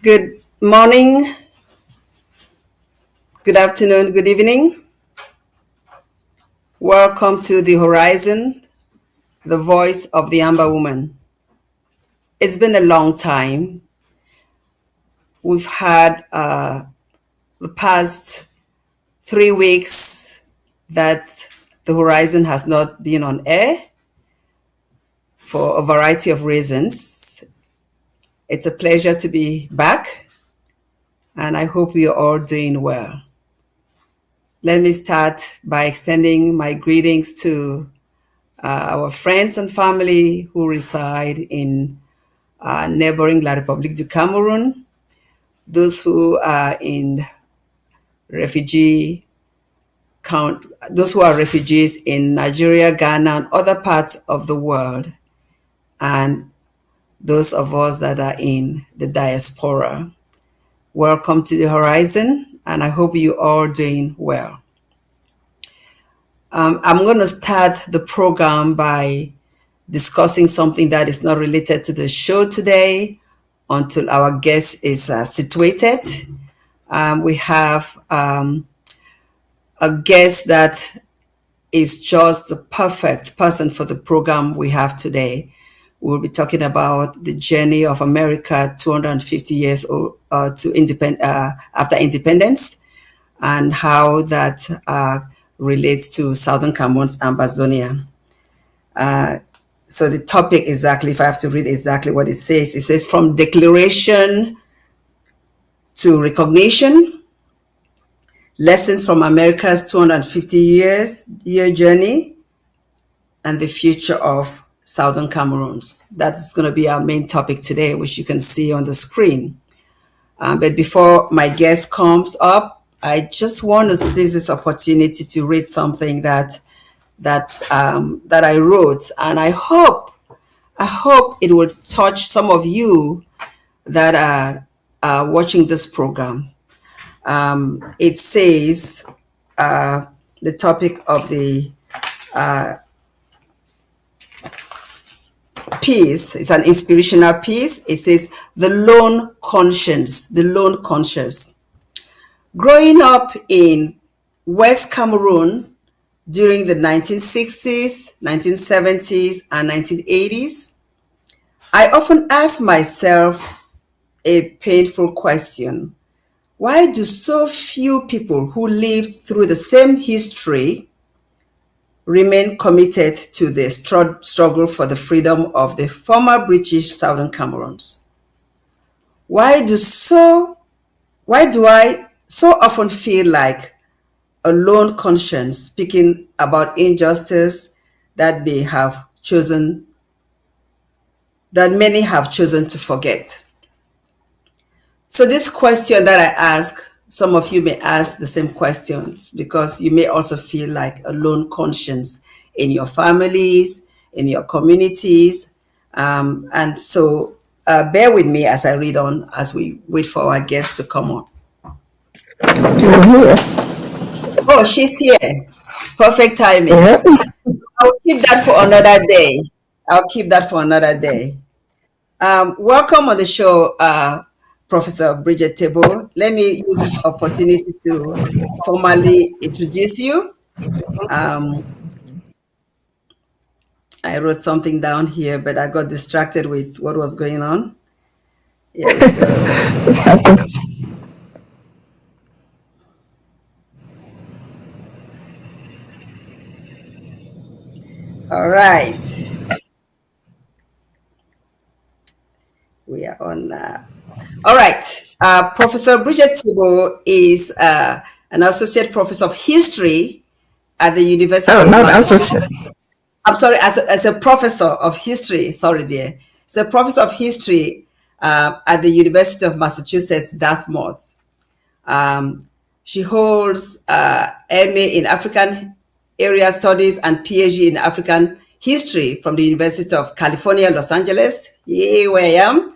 Good morning, good afternoon, good evening. Welcome to The Horizon, the voice of the Amber Woman. It's been a long time. We've had the past 3 weeks that The Horizon has not been on air for a variety of reasons. It's a pleasure to be back, and I hope we are all doing well. Let me start by extending my greetings to our friends and family who reside in neighboring La République du Cameroon, those who are in refugee count, those who are refugees in Nigeria, Ghana, and other parts of the world, and those of us that are in the diaspora. Welcome to the Horizon, and I hope you all doing well. I'm going to start the program by discussing something that is not related to the show today until our guest is situated. We have a guest that is just the perfect person for the program we have today. We'll be talking about the journey of America 250 years after independence, and how that relates to Southern Cameroon's Ambazonia. So the topic exactly, if I have to read exactly what it says from declaration to recognition, lessons from America's 250-year journey, and the future of Southern Cameroons. That's going to be our main topic today, which you can see on the screen. But before my guest comes up, I just want to seize this opportunity to read something that I wrote, and I hope it will touch some of you that are watching this program. It says the topic of the piece is an inspirational piece. It says the lone conscience. The lone conscience. Growing up in West Cameroon during the 1960s, 1970s, and 1980s, I often ask myself a painful question. Why do so few people who lived through the same history remain committed to the struggle for the freedom of the former British Southern Cameroons? Why do I so often feel like a lone conscience speaking about injustice that many have chosen to forget? So this question that I ask, some of you may ask the same questions because you may also feel like a lone conscience in your families, in your communities. And so bear with me as I read on, as we wait for our guest to come on. Oh, she's here. Perfect timing. I'll keep that for another day. Welcome on the show, Professor Bridget TEBOH. Let me use this opportunity to formally introduce you. I wrote something down here, but I got distracted with what was going on. Here we go. It happens. All right. We are on. All right. Professor Bridget TEBOH is an associate professor of history at the University Oh, of not Massachusetts. associate. I'm sorry, as a professor of history, sorry, dear. As a professor of history at the University of Massachusetts, Dartmouth. She holds MA in African Area Studies and PhD in African History from the University of California, Los Angeles. Yay, where I am.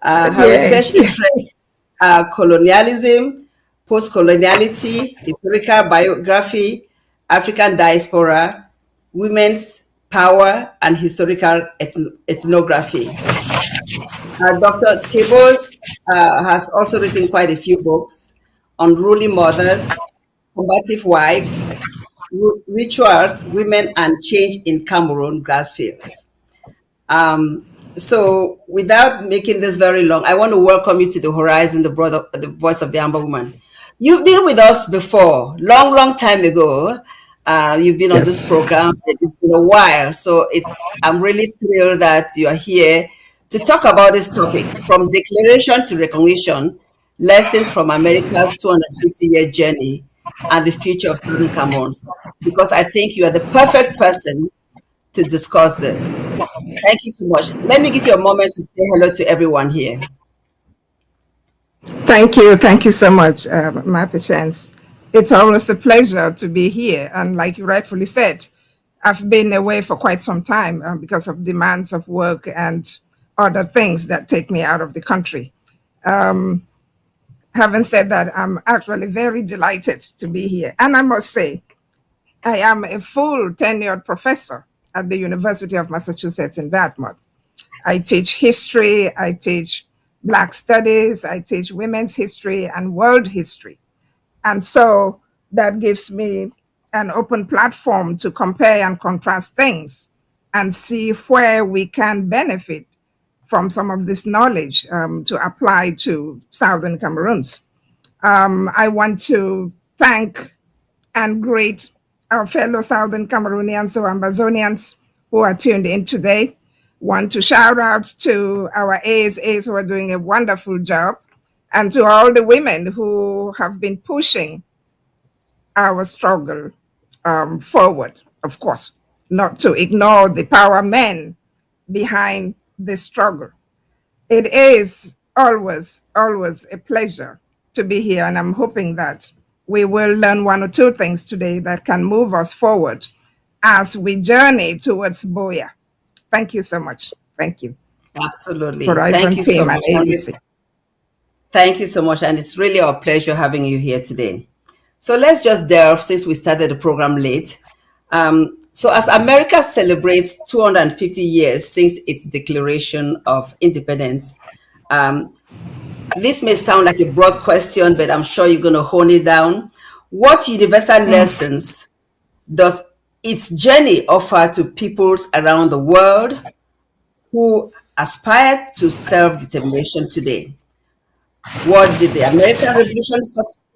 Her Yay. research interests are colonialism, post-coloniality, historical biography, African diaspora, women's power, and historical ethnography. Dr. TEBOH's has also written quite a few books on ruling mothers, combative wives, rituals, women, and change in Cameroon grassfields. Um, so, without making this very long, I want to welcome you to the Horizon, the voice of the Amber Woman. You've been with us before, long, long time ago. You've been on this Yes. program. It's been a while, so I'm really thrilled that you are here to talk about this topic, from declaration to recognition, lessons from America's 250-year journey, and the future of Southern Cameroons. Because I think you are the perfect person to discuss this. Thank you so much. Let me give you a moment to say hello to everyone here. Thank you. Thank you so much, my patience. It's always a pleasure to be here. And like you rightfully said, I've been away for quite some time because of demands of work and other things that take me out of the country. Having said that, I'm actually very delighted to be here. And I must say, I am a full tenured professor at the University of Massachusetts in Dartmouth. I teach history, I teach Black studies, I teach women's history and world history. And so that gives me an open platform to compare and contrast things and see where we can benefit from some of this knowledge to apply to Southern Cameroons. I want to thank and greet our fellow Southern Cameroonians or Amazonians who are tuned in today. Want to shout out to our ASAs who are doing a wonderful job, and to all the women who have been pushing our struggle forward, of course, not to ignore the power men behind the struggle. It is always, always a pleasure to be here, and I'm hoping that we will learn one or two things today that can move us forward as we journey towards Boya. Thank you so much. Thank you. Absolutely. Thank Horizon you so team and much. ABC. Thank you so much. And it's really our pleasure having you here today. So let's just delve, since we started the program late. So as America celebrates 250 years since its declaration of independence, um, this may sound like a broad question, but I'm sure you're going to hone it down. What universal lessons does its journey offer to peoples around the world who aspire to self-determination today? What did the American Revolution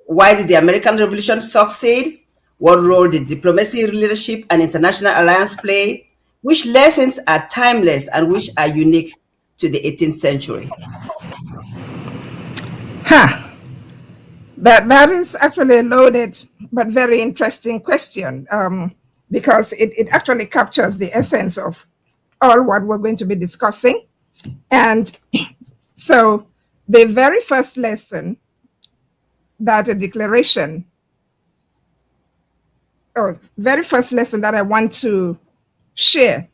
Why did the American Revolution succeed? What role did diplomacy, leadership, and international alliance play? Which lessons are timeless and which are unique to the 18th century? Huh. That is actually a loaded but very interesting question because it actually captures the essence of all what we're going to be discussing. And so, the very first lesson that a declaration, or very first lesson that I want to share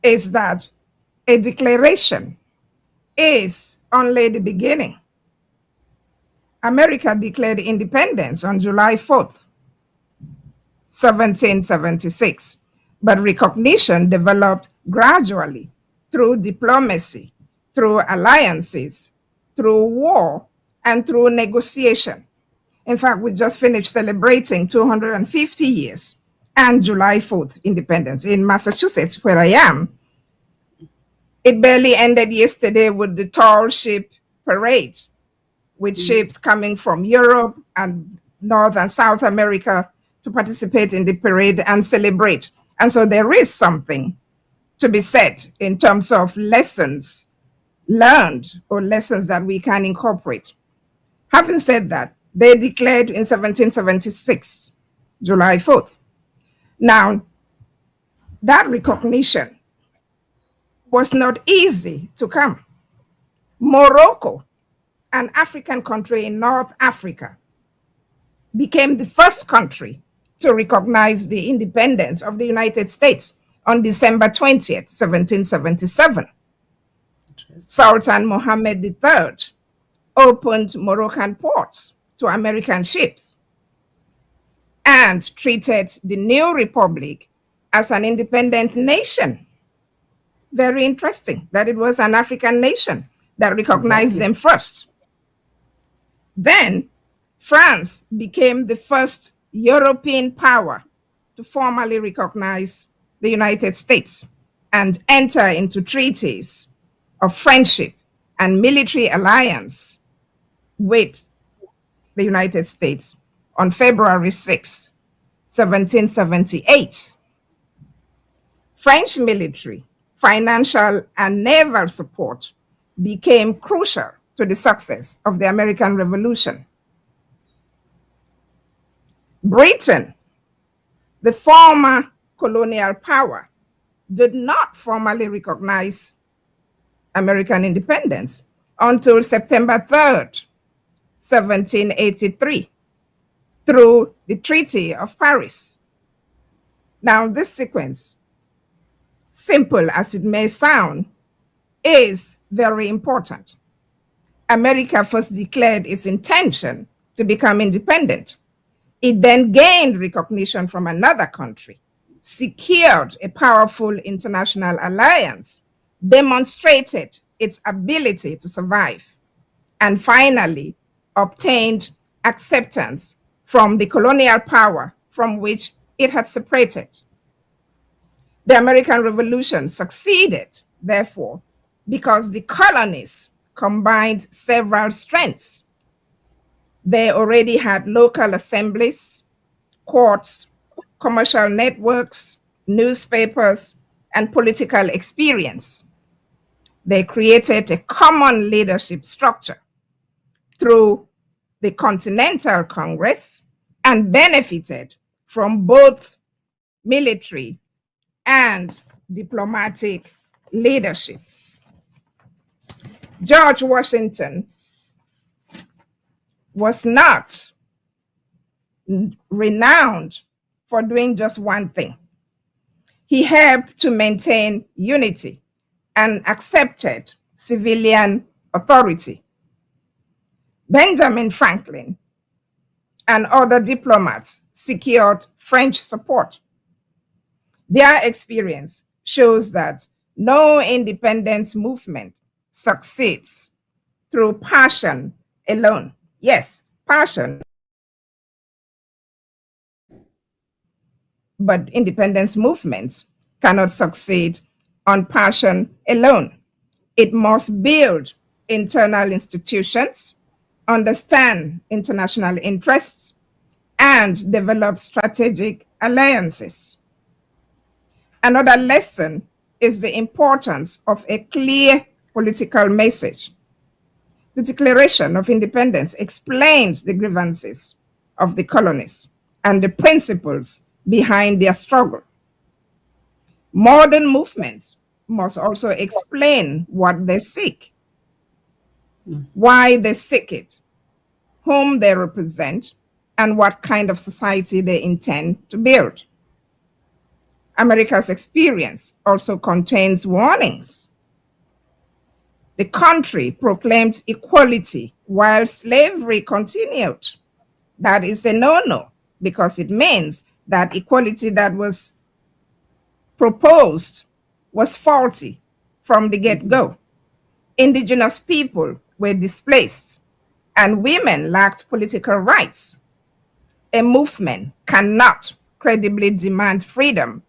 is that a declaration is only the beginning. America declared independence on July 4th, 1776, but recognition developed gradually through diplomacy, through alliances, through war, and through negotiation. In fact, we just finished celebrating 250 years and July 4th independence in Massachusetts, where I am. It barely ended yesterday with the tall ship parade, with ships coming from Europe and North and South America to participate in the parade and celebrate. And so there is something to be said in terms of lessons learned or lessons that we can incorporate. Having said that, they declared in 1776, July 4th. Now, that recognition was not easy to come. Morocco, an African country in North Africa, became the first country to recognize the independence of the United States on December 20th, 1777. Sultan Mohammed III opened Moroccan ports to American ships and treated the new republic as an independent nation. Very interesting that it was an African nation that recognized Exactly. them first. Then France became the first European power to formally recognize the United States and enter into treaties of friendship and military alliance with the United States on February 6, 1778. French military, financial, and naval support became crucial to the success of the American Revolution. Britain, the former colonial power, did not formally recognize American independence until September 3rd, 1783, through the Treaty of Paris. Now, this sequence, simple as it may sound, is very important. America first declared its intention to become independent. It then gained recognition from another country, secured a powerful international alliance, demonstrated its ability to survive, and finally obtained acceptance from the colonial power from which it had separated. The American Revolution succeeded, therefore, because the colonies combined several strengths. They already had local assemblies, courts, commercial networks, newspapers, and political experience. They created a common leadership structure through the Continental Congress and benefited from both military and diplomatic leadership. George Washington was not renowned for doing just one thing. He helped to maintain unity and accepted civilian authority. Benjamin Franklin and other diplomats secured French support. Their experience shows that no independence movement succeeds through passion alone. Yes, passion, but independence movements cannot succeed on passion alone. It must build internal institutions, understand international interests, and develop strategic alliances. Another lesson is the importance of a clear political message. The Declaration of Independence explains the grievances of the colonies and the principles behind their struggle. Modern movements must also explain what they seek, why they seek it, whom they represent, and what kind of society they intend to build. America's experience also contains warnings. The country proclaimed equality while slavery continued. That is a no-no, because it means that equality that was proposed was faulty from the get-go. Indigenous people were displaced, and women lacked political rights. A movement cannot credibly demand freedom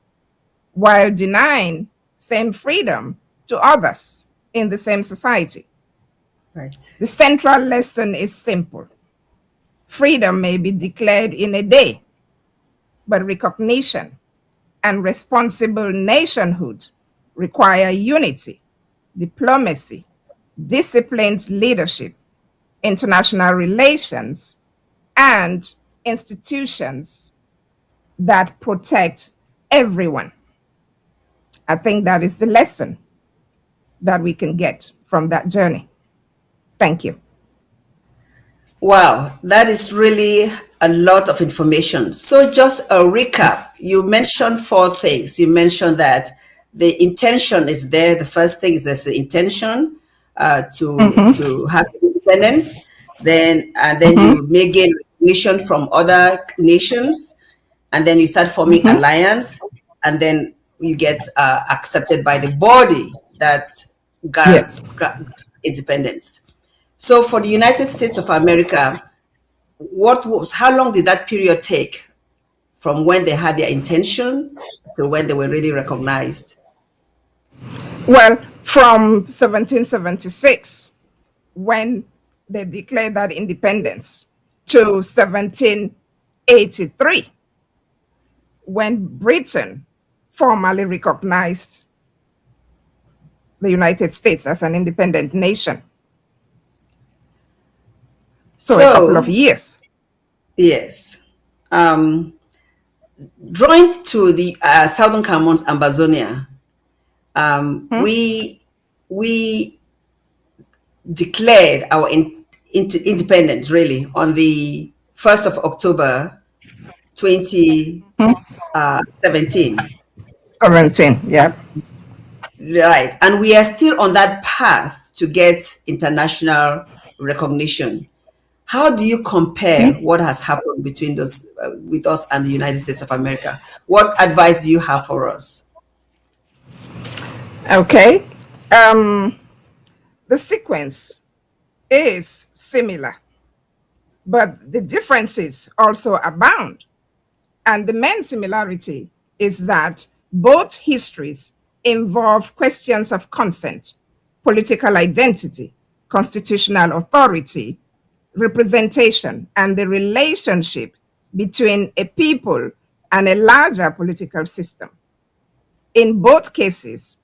while denying same freedom to others in the same society. Right. The central lesson is simple. Freedom may be declared in a day, but recognition and responsible nationhood require unity, diplomacy, disciplined leadership, international relations, and institutions that protect everyone. I think that is the lesson that we can get from that journey. Thank you. Wow, that is really a lot of information. So just a recap, you mentioned four things. You mentioned that the intention is there. The first thing is there's the intention to have independence. Then you may gain recognition from other nations, and then you start forming alliance, and then you get accepted by the body that Yes. independence. So for the United States of America, how long did that period take from when they had their intention to when they were really recognized? Well, from 1776, when they declared that independence, to 1783, when Britain formally recognized the United States as an independent nation. So a couple of So, years. yes. Drawing to the Southern Cameroons, Ambazonia, we declared our independence really on the 1st of October 2017. 17, yeah. Right. And we are still on that path to get international recognition. How do you compare what has happened between those with us and the United States of America? What advice do you have for us? Okay. The sequence is similar, but the differences also abound. And the main similarity is that both histories involve questions of consent, political identity, constitutional authority, representation, and the relationship between a people and a larger political system. In both cases,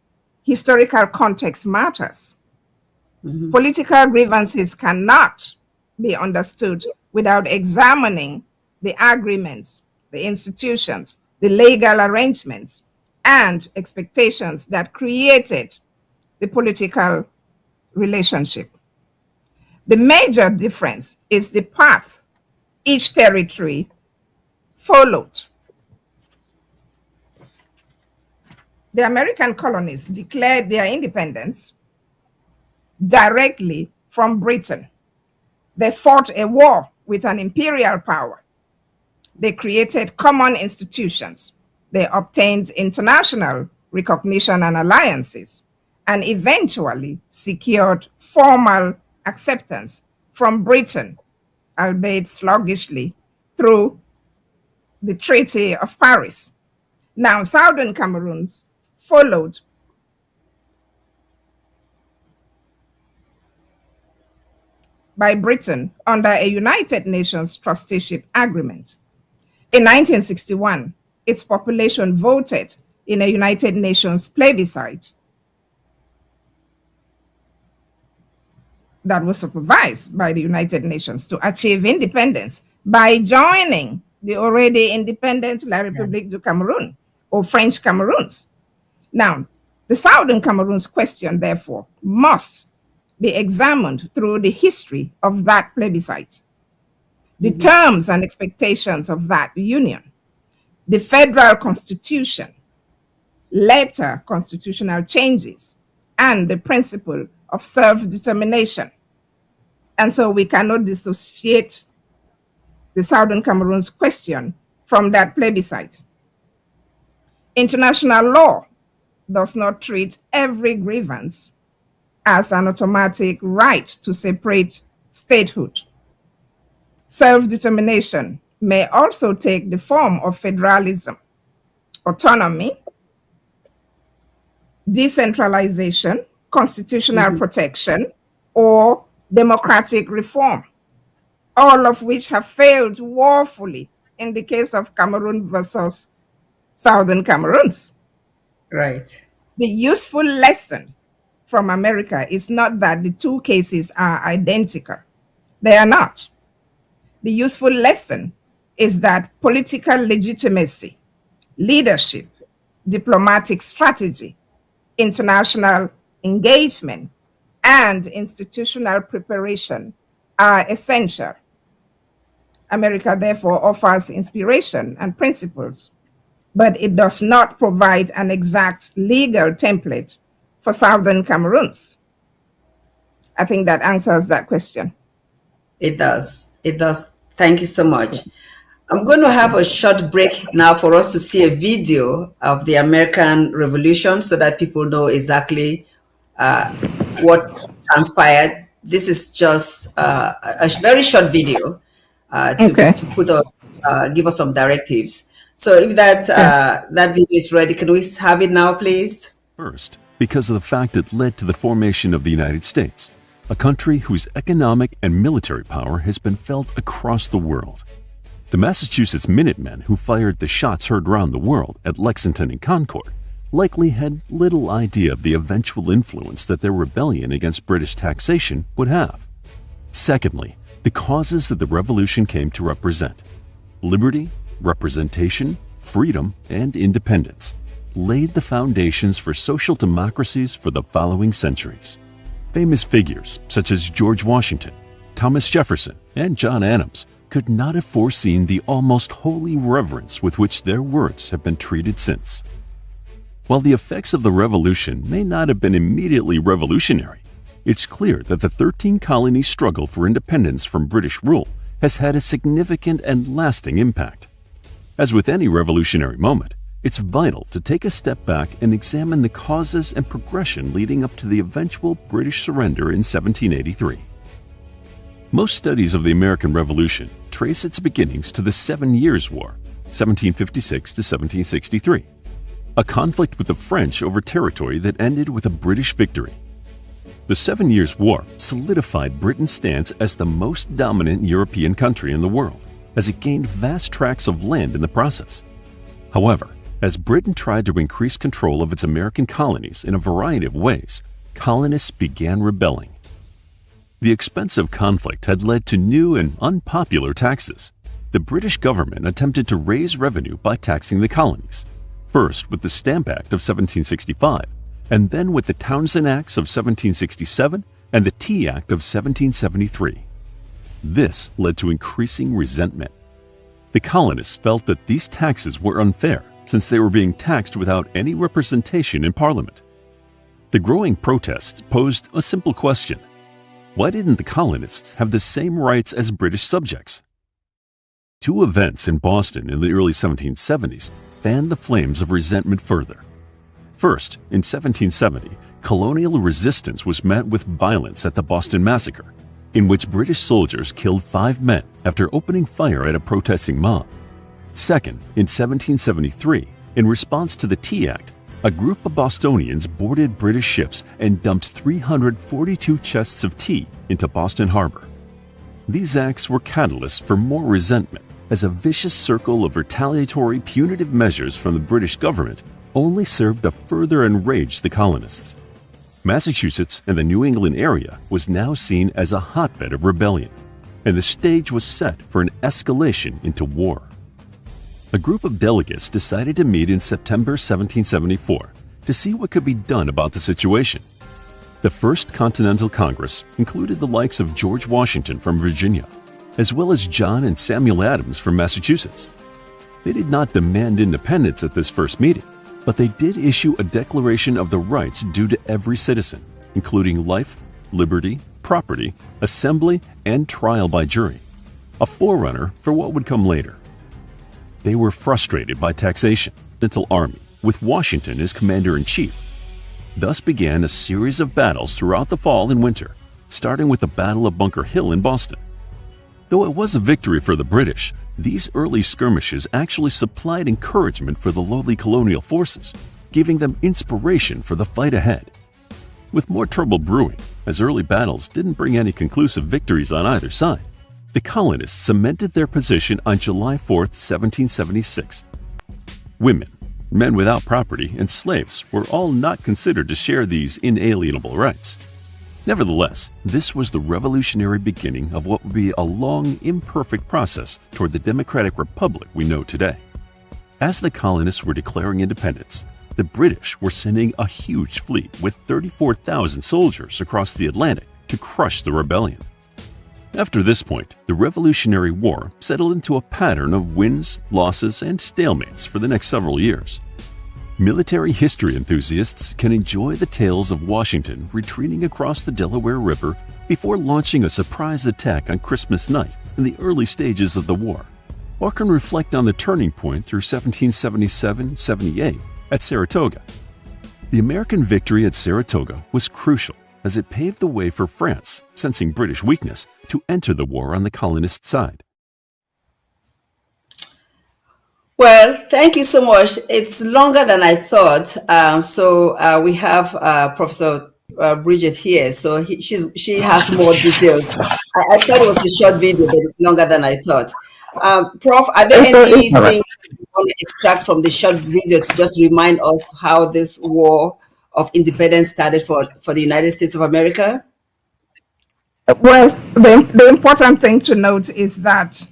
historical context matters. Political grievances cannot be understood without examining the agreements, the institutions, the legal arrangements, and expectations that created the political relationship. The major difference is the path each territory followed. The American colonies declared their independence directly from Britain. They fought a war with an imperial power. They created common institutions. They obtained international recognition and alliances, and eventually secured formal acceptance from Britain, albeit sluggishly, through the Treaty of Paris. Now, Southern Cameroons followed by Britain under a United Nations trusteeship agreement. In 1961, its population voted in a United Nations plebiscite that was supervised by the United Nations to achieve independence by joining the already independent La République du Cameroun, or French Cameroons. Now, the Southern Cameroons question, therefore, must be examined through the history of that plebiscite, the terms and expectations of that union, the federal constitution, later constitutional changes, and the principle of self-determination. And so we cannot dissociate the Southern Cameroons question from that plebiscite. International law does not treat every grievance as an automatic right to separate statehood. Self-determination may also take the form of federalism, autonomy, decentralization, constitutional protection, or democratic reform, all of which have failed woefully in the case of Cameroon versus Southern Cameroons. Right. The useful lesson from America is not that the two cases are identical. They are not. The useful lesson is that political legitimacy, leadership, diplomatic strategy, international engagement, and institutional preparation are essential. America, therefore, offers inspiration and principles, but it does not provide an exact legal template for Southern Cameroons. I think that answers that question. It does. It does. Thank you so much. I'm going to have a short break now for us to see a video of the American Revolution so that people know exactly what transpired. This is just a very short video Okay. to put us, give us some directives. So if that Okay. that video is ready, can we have it now, please? First, because of the fact it led to the formation of the United States, a country whose economic and military power has been felt across the world. The Massachusetts Minutemen who fired the shots heard around the world at Lexington and Concord likely had little idea of the eventual influence that their rebellion against British taxation would have. Secondly, the causes that the revolution came to represent: liberty, representation, freedom, and independence laid the foundations for social democracies for the following centuries. Famous figures such as George Washington, Thomas Jefferson, and John Adams could not have foreseen the almost holy reverence with which their words have been treated since. While the effects of the revolution may not have been immediately revolutionary, it's clear that the 13 colonies' struggle for independence from British rule has had a significant and lasting impact. As with any revolutionary moment, it's vital to take a step back and examine the causes and progression leading up to the eventual British surrender in 1783. Most studies of the American Revolution trace its beginnings to the 7 Years' War, 1756 to 1763, a conflict with the French over territory that ended with a British victory. The 7 Years' War solidified Britain's stance as the most dominant European country in the world, as it gained vast tracts of land in the process. However, as Britain tried to increase control of its American colonies in a variety of ways, colonists began rebelling. The expensive conflict had led to new and unpopular taxes. The British government attempted to raise revenue by taxing the colonies, first with the Stamp Act of 1765, and then with the Townshend Acts of 1767 and the Tea Act of 1773. This led to increasing resentment. The colonists felt that these taxes were unfair since they were being taxed without any representation in Parliament. The growing protests posed a simple question: why didn't the colonists have the same rights as British subjects? Two events in Boston in the early 1770s fanned the flames of resentment further. First, in 1770, colonial resistance was met with violence at the Boston Massacre, in which British soldiers killed 5 men after opening fire at a protesting mob. Second, in 1773, in response to the Tea Act, a group of Bostonians boarded British ships and dumped 342 chests of tea into Boston Harbor. These acts were catalysts for more resentment, as a vicious circle of retaliatory punitive measures from the British government only served to further enrage the colonists. Massachusetts and the New England area was now seen as a hotbed of rebellion, and the stage was set for an escalation into war. A group of delegates decided to meet in September 1774 to see what could be done about the situation. The First Continental Congress included the likes of George Washington from Virginia, as well as John and Samuel Adams from Massachusetts. They did not demand independence at this first meeting, but they did issue a declaration of the rights due to every citizen, including life, liberty, property, assembly, and trial by jury, a forerunner for what would come later. They were frustrated by taxation, Continental Army, with Washington as commander-in-chief. Thus began a series of battles throughout the fall and winter, starting with the Battle of Bunker Hill in Boston. Though it was a victory for the British, these early skirmishes actually supplied encouragement for the lowly colonial forces, giving them inspiration for the fight ahead. With more trouble brewing, as early battles didn't bring any conclusive victories on either side, the colonists cemented their position on July 4, 1776. Women, men without property, and slaves were all not considered to share these inalienable rights. Nevertheless, this was the revolutionary beginning of what would be a long, imperfect process toward the democratic republic we know today. As the colonists were declaring independence, the British were sending a huge fleet with 34,000 soldiers across the Atlantic to crush the rebellion. After this point, the Revolutionary War settled into a pattern of wins, losses, and stalemates for the next several years. Military history enthusiasts can enjoy the tales of Washington retreating across the Delaware River before launching a surprise attack on Christmas night in the early stages of the war, or can reflect on the turning point through 1777-78 at Saratoga. The American victory at Saratoga was crucial as it paved the way for France, sensing British weakness, to enter the war on the colonist side. Well, thank you so much. It's longer than I thought. We have Professor Bridget here, so she has more details. I thought it was a short video, but it's longer than I thought. Prof, are there anything you want to extract from the short video to just remind us how this war of independence started for the United States of America? Well, the important thing to note is that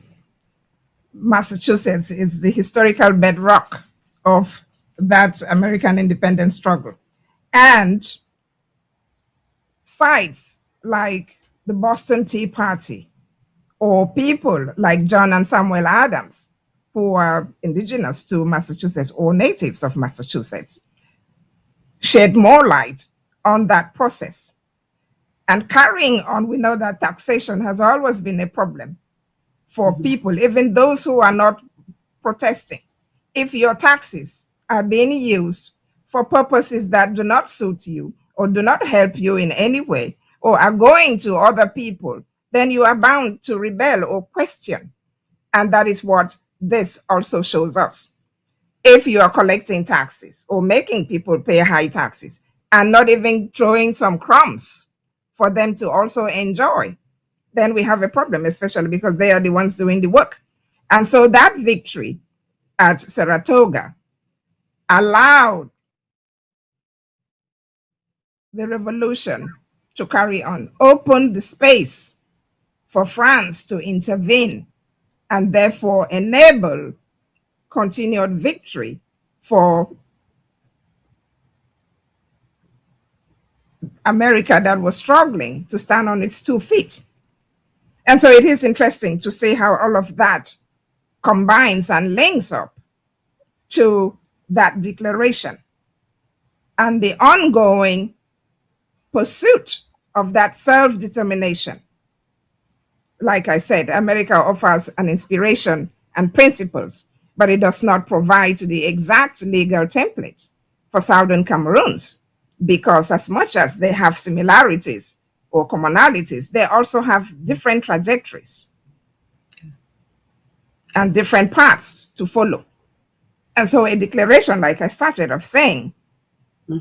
Massachusetts is the historical bedrock of that American independence struggle. And sites like the Boston Tea Party or people like John and Samuel Adams, who are indigenous to Massachusetts or natives of Massachusetts, shed more light on that process. And carrying on, we know that taxation has always been a problem for people, even those who are not protesting. If your taxes are being used for purposes that do not suit you or do not help you in any way, or are going to other people, then you are bound to rebel or question. And that is what this also shows us. If you are collecting taxes or making people pay high taxes and not even throwing some crumbs for them to also enjoy, then we have a problem, especially because they are the ones doing the work. And so that victory at Saratoga allowed the revolution to carry on, opened the space for France to intervene and therefore enable continued victory for America that was struggling to stand on its 2 feet. And so it is interesting to see how all of that combines and links up to that declaration and the ongoing pursuit of that self-determination. Like I said, America offers an inspiration and principles, but it does not provide the exact legal template for Southern Cameroons, because as much as they have similarities or commonalities, they also have different trajectories and different paths to follow. And so a declaration, like I started off saying,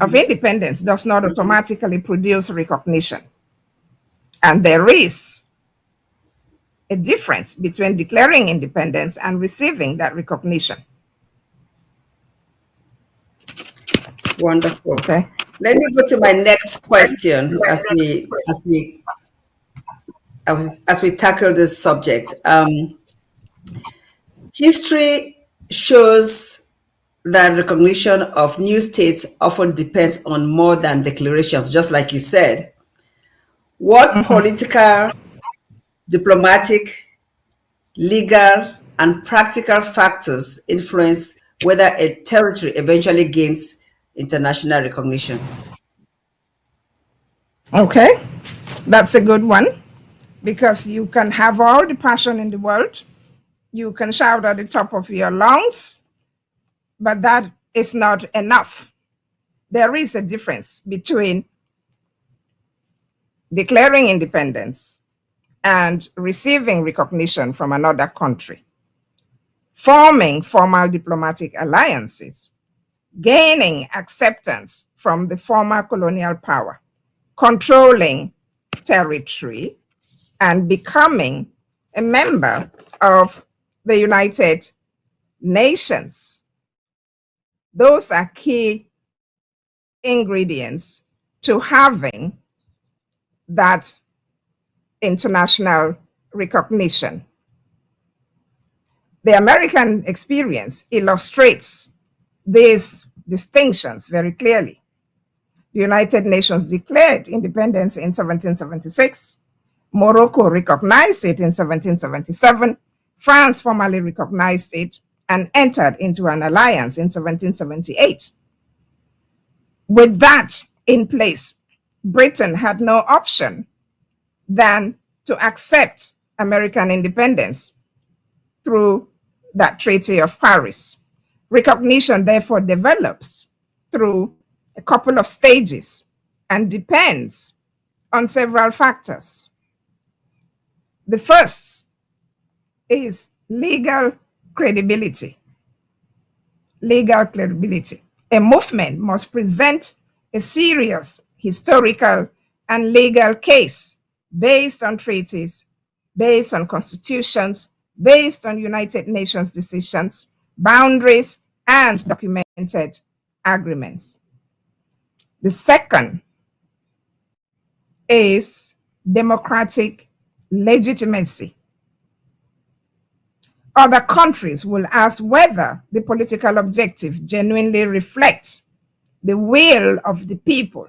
of independence does not automatically produce recognition. And there is a difference between declaring independence and receiving that recognition. Wonderful. Okay. Let me go to my next question as we tackle this subject. History shows that recognition of new states often depends on more than declarations, just like you said. What political, diplomatic, legal, and practical factors influence whether a territory eventually gains international recognition? Okay, that's a good one, because you can have all the passion in the world, you can shout at the top of your lungs, but that is not enough. There is a difference between declaring independence and receiving recognition from another country, forming formal diplomatic alliances, gaining acceptance from the former colonial power, controlling territory, and becoming a member of the United Nations. Those are key ingredients to having that international recognition. The American experience illustrates these distinctions very clearly. The United Nations declared independence in 1776. Morocco recognized it in 1777. France formally recognized it and entered into an alliance in 1778. With that in place, Britain had no option than to accept American independence through that Treaty of Paris. Recognition, therefore, develops through a couple of stages and depends on several factors. The first is legal credibility. Legal credibility. A movement must present a serious historical and legal case based on treaties, based on constitutions, based on United Nations decisions, boundaries, and documented agreements. The second is democratic legitimacy. Other countries will ask whether the political objective genuinely reflects the will of the people.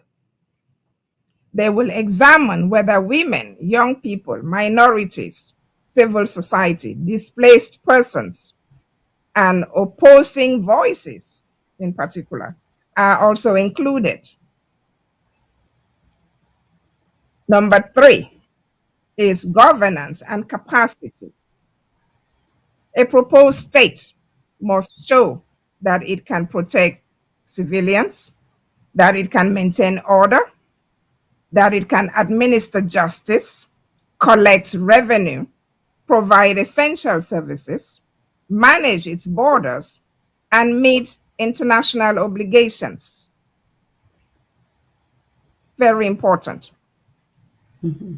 They will examine whether women, young people, minorities, civil society, displaced persons, and opposing voices in particular are also included. Number 3 is governance and capacity. A proposed state must show that it can protect civilians, that it can maintain order, that it can administer justice, collect revenue, provide essential services, manage its borders, and meet international obligations. Very important.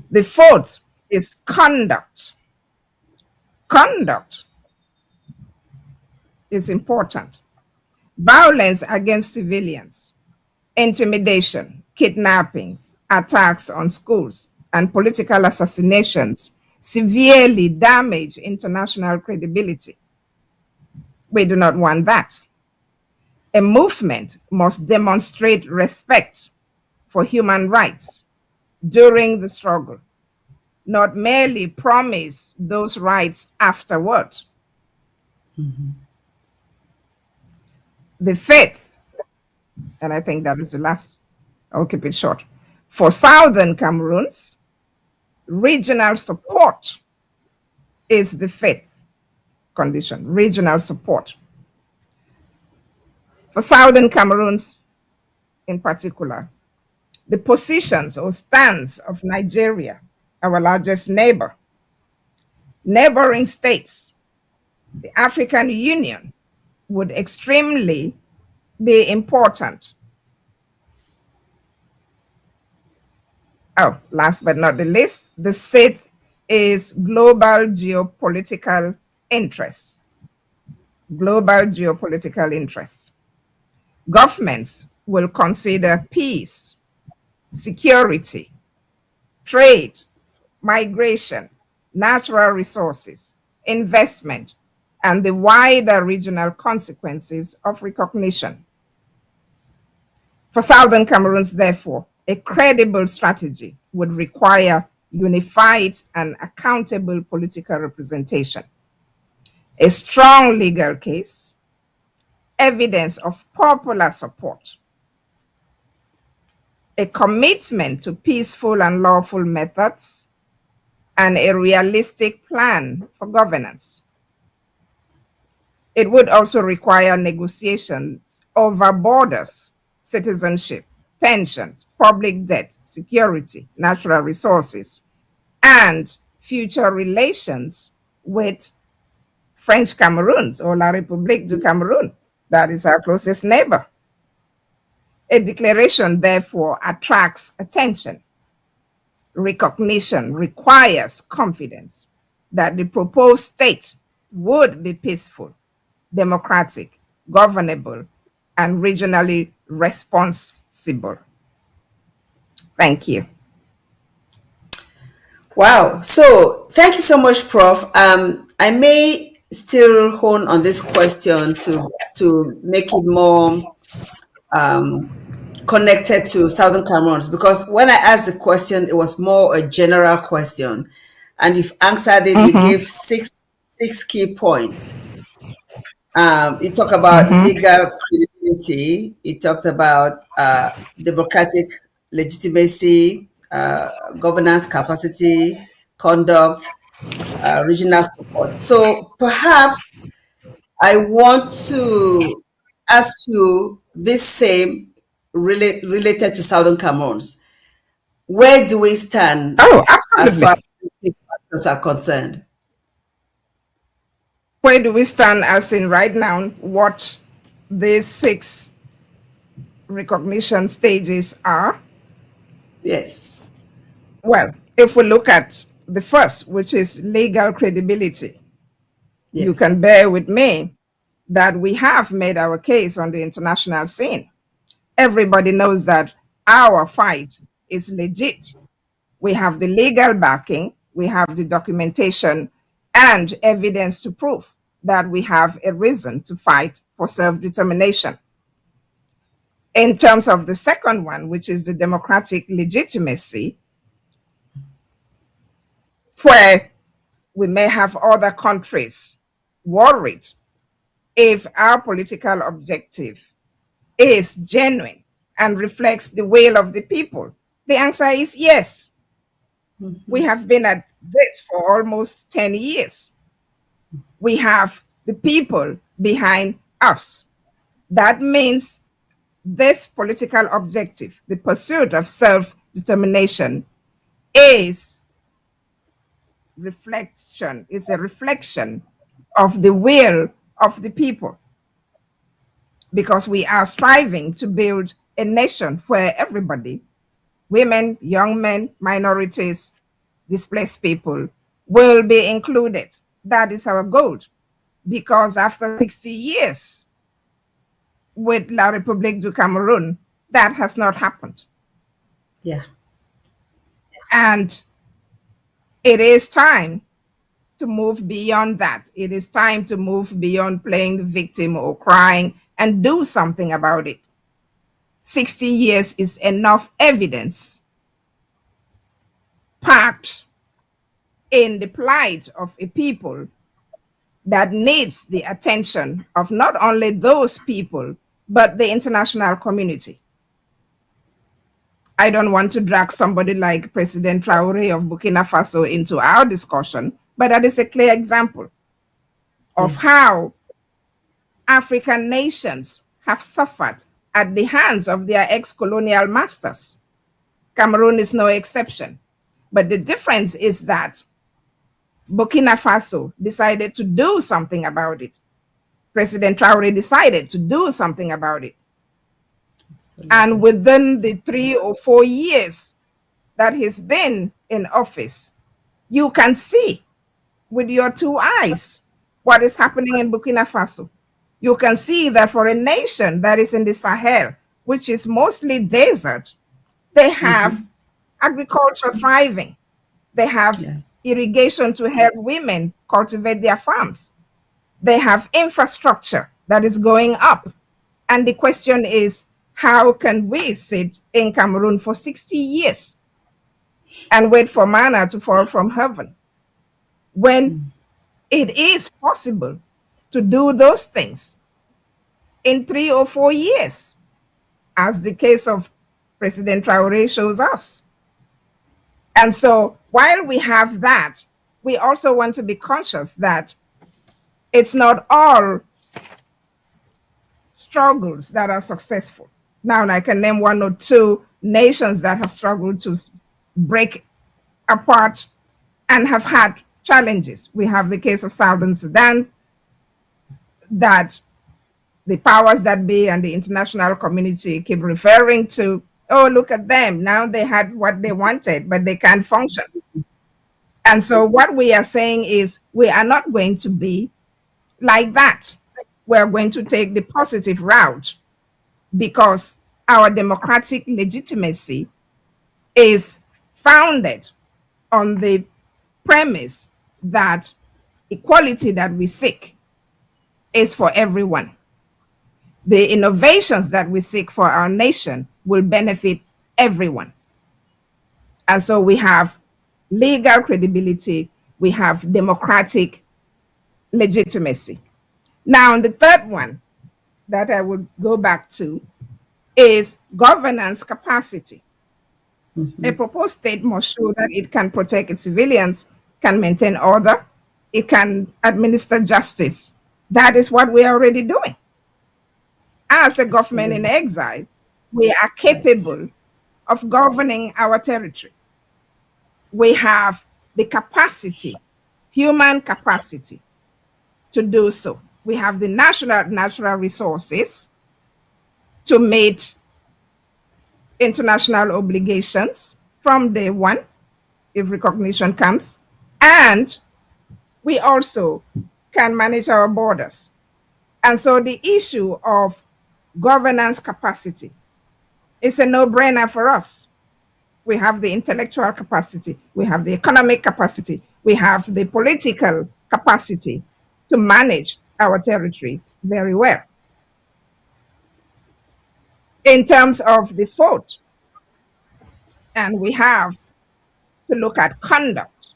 The fourth is conduct. Conduct is important. Violence against civilians, intimidation, kidnappings, attacks on schools, and political assassinations severely damage international credibility. We do not want that. A movement must demonstrate respect for human rights during the struggle, not merely promise those rights afterward. The fifth, and I think that is the last, I'll keep it short. For Southern Cameroons, regional support is the fifth condition, regional support. For Southern Cameroons in particular, the positions or stance of Nigeria, our largest neighbor, neighboring states, the African Union would extremely be important. Oh, last but not the least, the sixth is global geopolitical interests. Global geopolitical interests. Governments will consider peace, security, trade, migration, natural resources, investment, and the wider regional consequences of recognition. For Southern Cameroons, therefore, a credible strategy would require unified and accountable political representation, a strong legal case, evidence of popular support, a commitment to peaceful and lawful methods, and a realistic plan for governance. It would also require negotiations over borders, citizenship, pensions, public debt, security, natural resources, and future relations with French Cameroons or La République du Cameroun, that is our closest neighbor. A declaration, therefore, attracts attention. Recognition requires confidence that the proposed state would be peaceful, democratic, governable, and regionally responsible. Thank you. Wow. So thank you so much, Prof. I may still hone on this question to make it more connected to Southern Cameroons, because when I asked the question, it was more a general question, and you've answered it. You gave six key points. You talk about legal credibility. You talked about democratic legitimacy, governance capacity, conduct, regional support. So perhaps I want to ask you this same related to Southern Cameroons. Where do we stand Oh, as far absolutely. as these factors are concerned? Where do we stand as in right now what these 6 recognition stages are? Yes. Well, if we look at the first, which is legal credibility, you can Yes. bear with me that we have made our case on the international scene. Everybody knows that our fight is legit. We have the legal backing, we have the documentation and evidence to prove that we have a reason to fight for self determination. In terms of the second one, which is the democratic legitimacy, where we may have other countries worried if our political objective is genuine and reflects the will of the people. The answer is yes. We have been at this for almost 10 years. We have the people behind us. That means this political objective, the pursuit of self determination, is is a reflection of the will of the people, because we are striving to build a nation where everybody, women, young men, minorities, displaced people, will be included. That is our goal, because after 60 years with La République du Cameroon, that has not happened. Yeah. And it is time to move beyond that. It is time to move beyond playing the victim or crying and do something about it. 60 years is enough evidence packed in the plight of a people that needs the attention of not only those people, but the international community. I don't want to drag somebody like President Traore of Burkina Faso into our discussion, but that is a clear example of Yeah. how African nations have suffered at the hands of their ex colonial masters. Cameroon is no exception. But the difference is that Burkina Faso decided to do something about it. President Traore decided to do something about it. And Absolutely. within the 3 or 4 years that he's been in office, you can see with your 2 eyes what is happening in Burkina Faso. You can see that for a nation that is in the Sahel, which is mostly desert, they have agriculture thriving. They have Yeah. irrigation to help women cultivate their farms. They have infrastructure that is going up. And the question is, how can we sit in Cameroon for 60 years and wait for manna to fall from heaven when it is possible to do those things in 3 or 4 years, as the case of President Traore shows us? And so while we have that, we also want to be conscious that it's not all struggles that are successful. Now, I can name 1 or 2 nations that have struggled to break apart and have had challenges. We have the case of Southern Sudan, that the powers that be and the international community keep referring to. Oh, look at them. Now they had what they wanted, but they can't function. And so, what we are saying is, we are not going to be like that. We're going to take the positive route, because our democratic legitimacy is founded on the premise that equality that we seek is for everyone. The innovations that we seek for our nation will benefit everyone. And so we have legal credibility, we have democratic legitimacy. Now, the third one that I would go back to is governance capacity. A proposed state must show that it can protect its civilians, can maintain order, it can administer justice. That is what we are already doing. As a government in Absolutely. exile, we are Right. capable of governing our territory. We have the capacity, human capacity, to do so. We have the natural resources to meet international obligations from day one, if recognition comes. And we also can manage our borders. And so the issue of governance capacity is a no-brainer for us. We have the intellectual capacity, we have the economic capacity, we have the political capacity to manage our territory very well. In terms of the vote, and we have to look at conduct,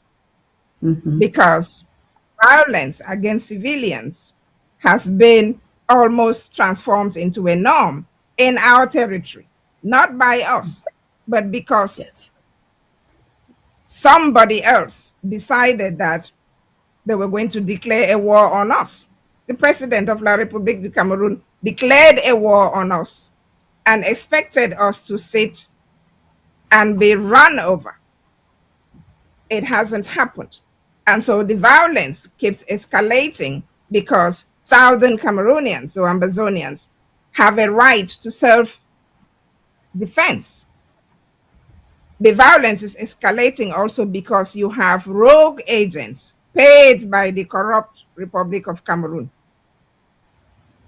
because violence against civilians has been almost transformed into a norm in our territory, not by us, but because Yes. somebody else decided that they were going to declare a war on us. The president of La République du Cameroon declared a war on us and expected us to sit and be run over. It hasn't happened. And so the violence keeps escalating because Southern Cameroonians or Ambazonians have a right to self-defense. The violence is escalating also because you have rogue agents paid by the corrupt Republic of Cameroon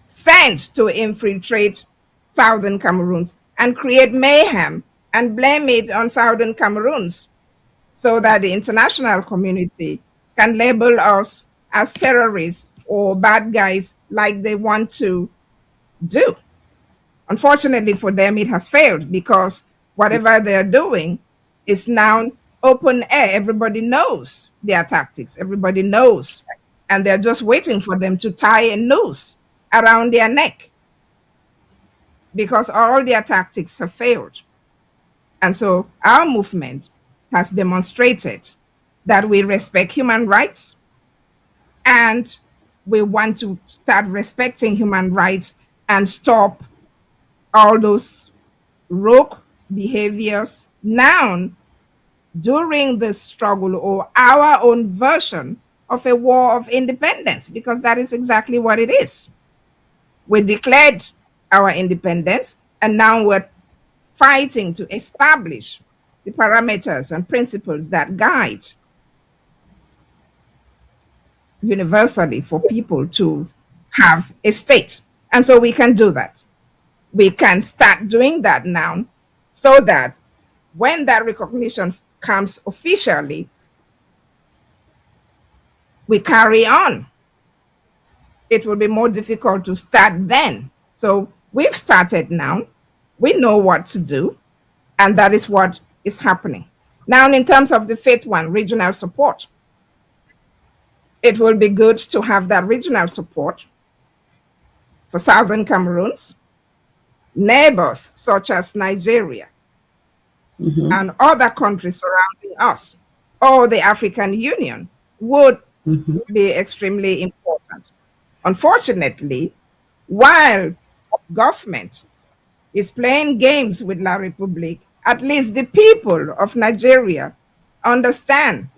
sent to infiltrate Southern Cameroons and create mayhem and blame it on Southern Cameroons so that the international community can label us as terrorists or bad guys like they want to do. Unfortunately for them, it has failed because whatever they're doing is now open air. Everybody knows their tactics. Everybody knows. And they're just waiting for them to tie a noose around their neck because all their tactics have failed. And so our movement has demonstrated that we respect human rights and we want to start respecting human rights and stop all those rogue behaviors now during the struggle or our own version of a war of independence, because that is exactly what it is. We declared our independence and now we're fighting to establish the parameters and principles that guide universally for people to have a state. And so we can do that. We can start doing that now so that when that recognition comes officially, we carry on. It will be more difficult to start then. So we've started now. We know what to do, and that is what is happening. Now, in terms of the fifth one, regional support, it will be good to have that regional support for Southern Cameroons, neighbors such as Nigeria and other countries surrounding us, or the African Union would be extremely important. Unfortunately, while government is playing games with La République, at least the people of Nigeria understand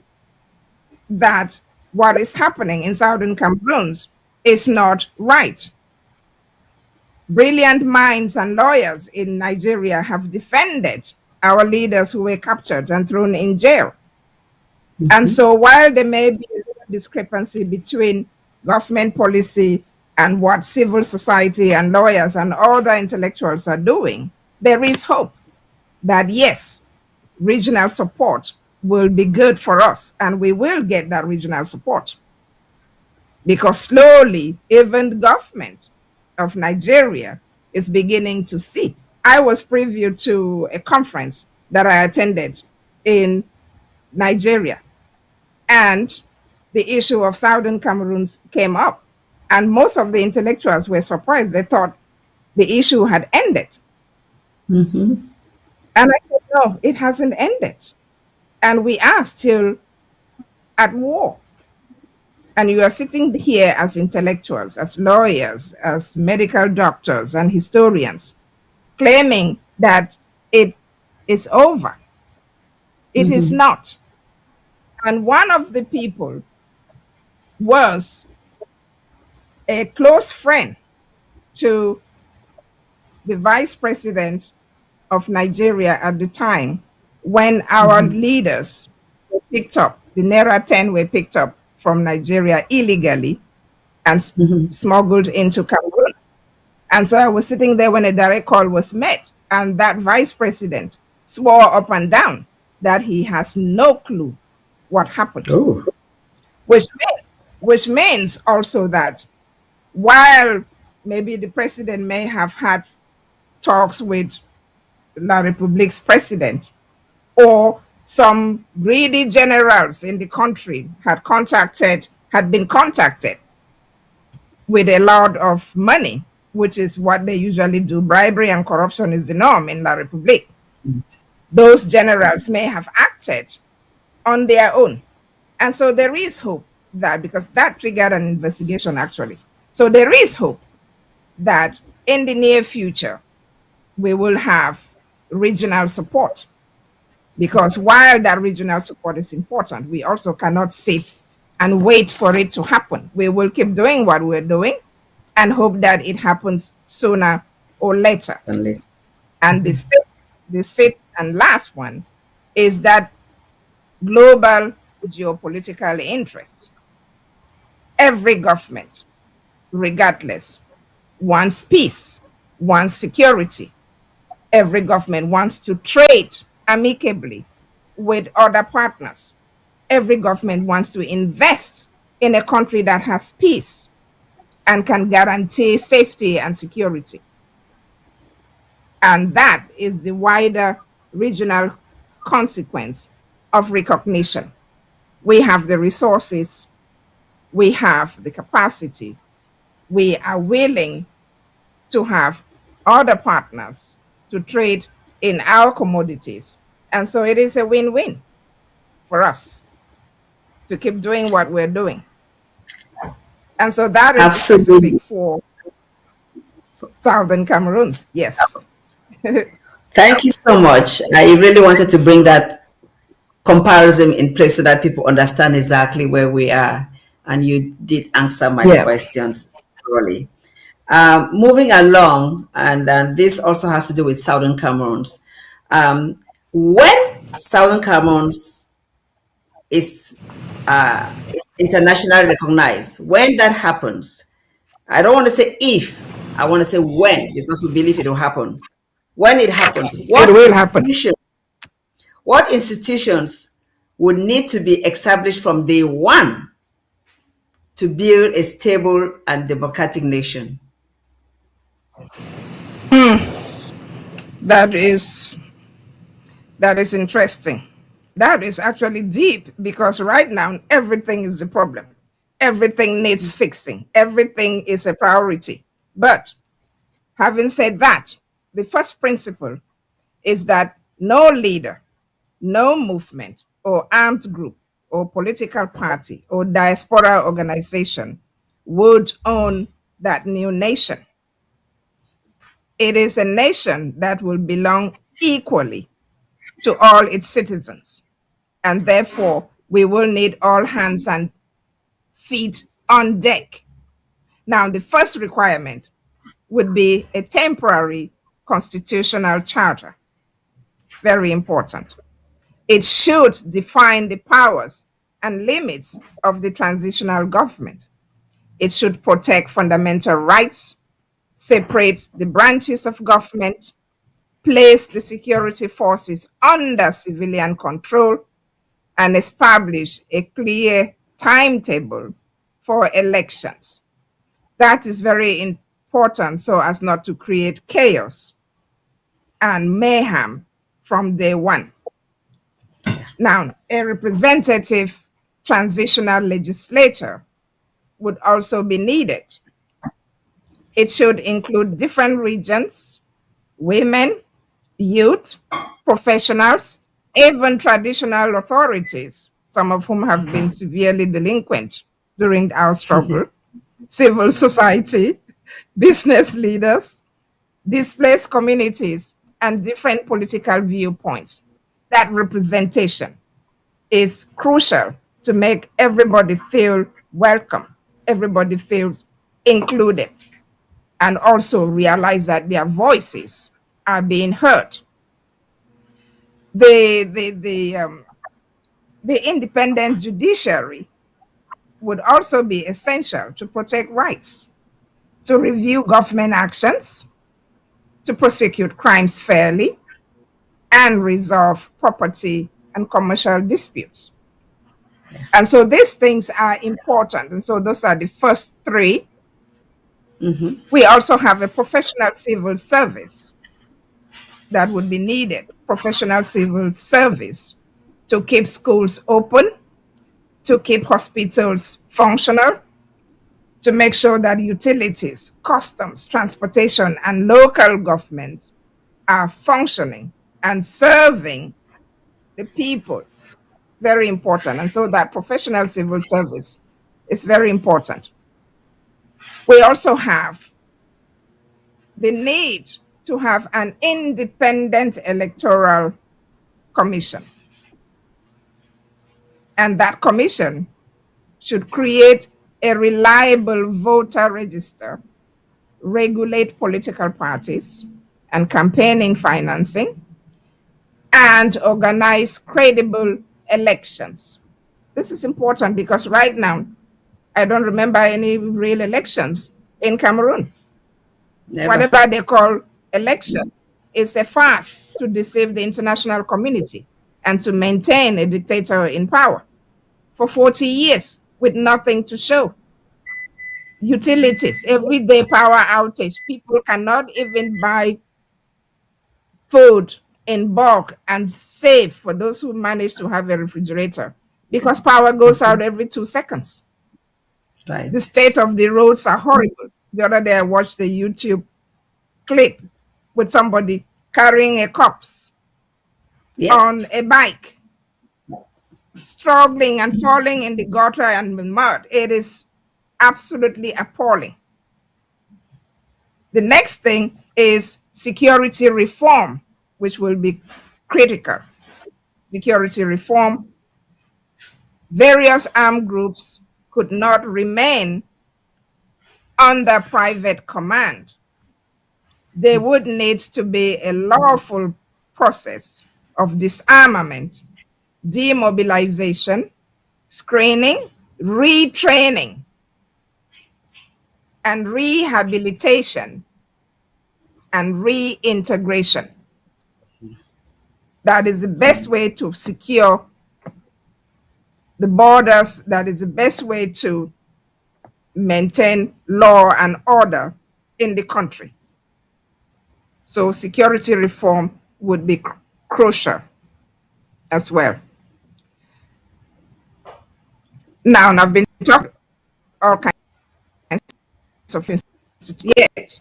that what is happening in Southern Cameroons is not right. Brilliant minds and lawyers in Nigeria have defended our leaders who were captured and thrown in jail. And so while there may be a discrepancy between government policy and what civil society and lawyers and other intellectuals are doing, there is hope that yes, regional support will be good for us and we will get that regional support. Because slowly, even the government of Nigeria is beginning to see. I was privy to a conference that I attended in Nigeria, and the issue of Southern Cameroons came up. And most of the intellectuals were surprised. They thought the issue had ended. And I said, no, it hasn't ended. And we are still at war. And you are sitting here as intellectuals, as lawyers, as medical doctors and historians, claiming that it is over. It is not. And one of the people was a close friend to the vice president of Nigeria at the time when our leaders were picked up, the Naira 10 were picked up from Nigeria illegally and smuggled into Cameroon. And so I was sitting there when a direct call was made, and that vice president swore up and down that he has no clue what happened. Oh. Which means also that while maybe the president may have had talks with La Republique's president, or some greedy generals in the country had been contacted with a lot of money, which is what they usually do. Bribery and corruption is the norm in La Republique. Those generals may have acted on their own. And so there is hope that, because that triggered an investigation actually. So there is hope that in the near future, we will have regional support. Because while that regional support is important, we also cannot sit and wait for it to happen. We will keep doing what we're doing and hope that it happens sooner or later. And the sixth and last one is that global geopolitical interests. Every government, regardless, wants peace, wants security. Every government wants to trade amicably with other partners. Every government wants to invest in a country that has peace and can guarantee safety and security. And that is the wider regional consequence of recognition. We have the resources, we have the capacity, we are willing to have other partners to trade in our commodities. And so it is a win-win for us to keep doing what we're doing. And so that is specific for Southern Cameroons. Yes. Thank you so much. I really wanted to bring that comparison in place so that people understand exactly where we are. And you did answer my questions thoroughly. Moving along, and this also has to do with Southern Cameroons. When Southern Cameroons is internationally recognized, when that happens, I don't want to say if, I want to say when, because we believe it will happen. When it happens, it will happen. What institutions would need to be established from day one to build a stable and democratic nation? That is interesting. That is actually deep, because right now everything is a problem. Everything needs fixing. Everything is a priority. But having said that, the first principle is that no leader, no movement or armed group or political party or diaspora organization would own that new nation. It is a nation that will belong equally to all its citizens. And therefore, we will need all hands and feet on deck. Now, the first requirement would be a temporary constitutional charter. Very important. It should define the powers and limits of the transitional government. It should protect fundamental rights, separate the branches of government, place the security forces under civilian control, and establish a clear timetable for elections. That is very important so as not to create chaos and mayhem from day one. Now, a representative transitional legislature would also be needed. It should include different regions, women, youth, professionals, even traditional authorities, some of whom have been severely delinquent during our struggle, civil society, business leaders, displaced communities, and different political viewpoints. That representation is crucial to make everybody feel welcome, everybody feels included, and also realize that their voices are being heard. The independent judiciary would also be essential to protect rights, to review government actions, to prosecute crimes fairly, and resolve property and commercial disputes. And so these things are important. And so those are the first three. We also have a professional civil service that would be needed, professional civil service to keep schools open, to keep hospitals functional, to make sure that utilities, customs, transportation, and local governments are functioning and serving the people. Very important. And so that professional civil service is very important. We also have the need to have an independent electoral commission. And that commission should create a reliable voter register, regulate political parties and campaigning financing, and organize credible elections. This is important because right now, I don't remember any real elections in Cameroon. Never. Whatever they call election is a farce to deceive the international community and to maintain a dictator in power for 40 years with nothing to show. Utilities, everyday power outage. People cannot even buy food in bulk and save for those who manage to have a refrigerator because power goes out every 2 seconds. Right. The state of the roads are horrible. The other day I watched a YouTube clip with somebody carrying a corpse on a bike, struggling and falling in the gutter and the mud. It is absolutely appalling. The next thing is security reform, which will be critical. Security reform. Various armed groups could not remain under private command. There would need to be a lawful process of disarmament, demobilization, screening, retraining, and rehabilitation and reintegration. That is the best way to secure the borders. That is the best way to maintain law and order in the country. So security reform would be crucial as well. Now, I've been talking all kinds of institutions yet.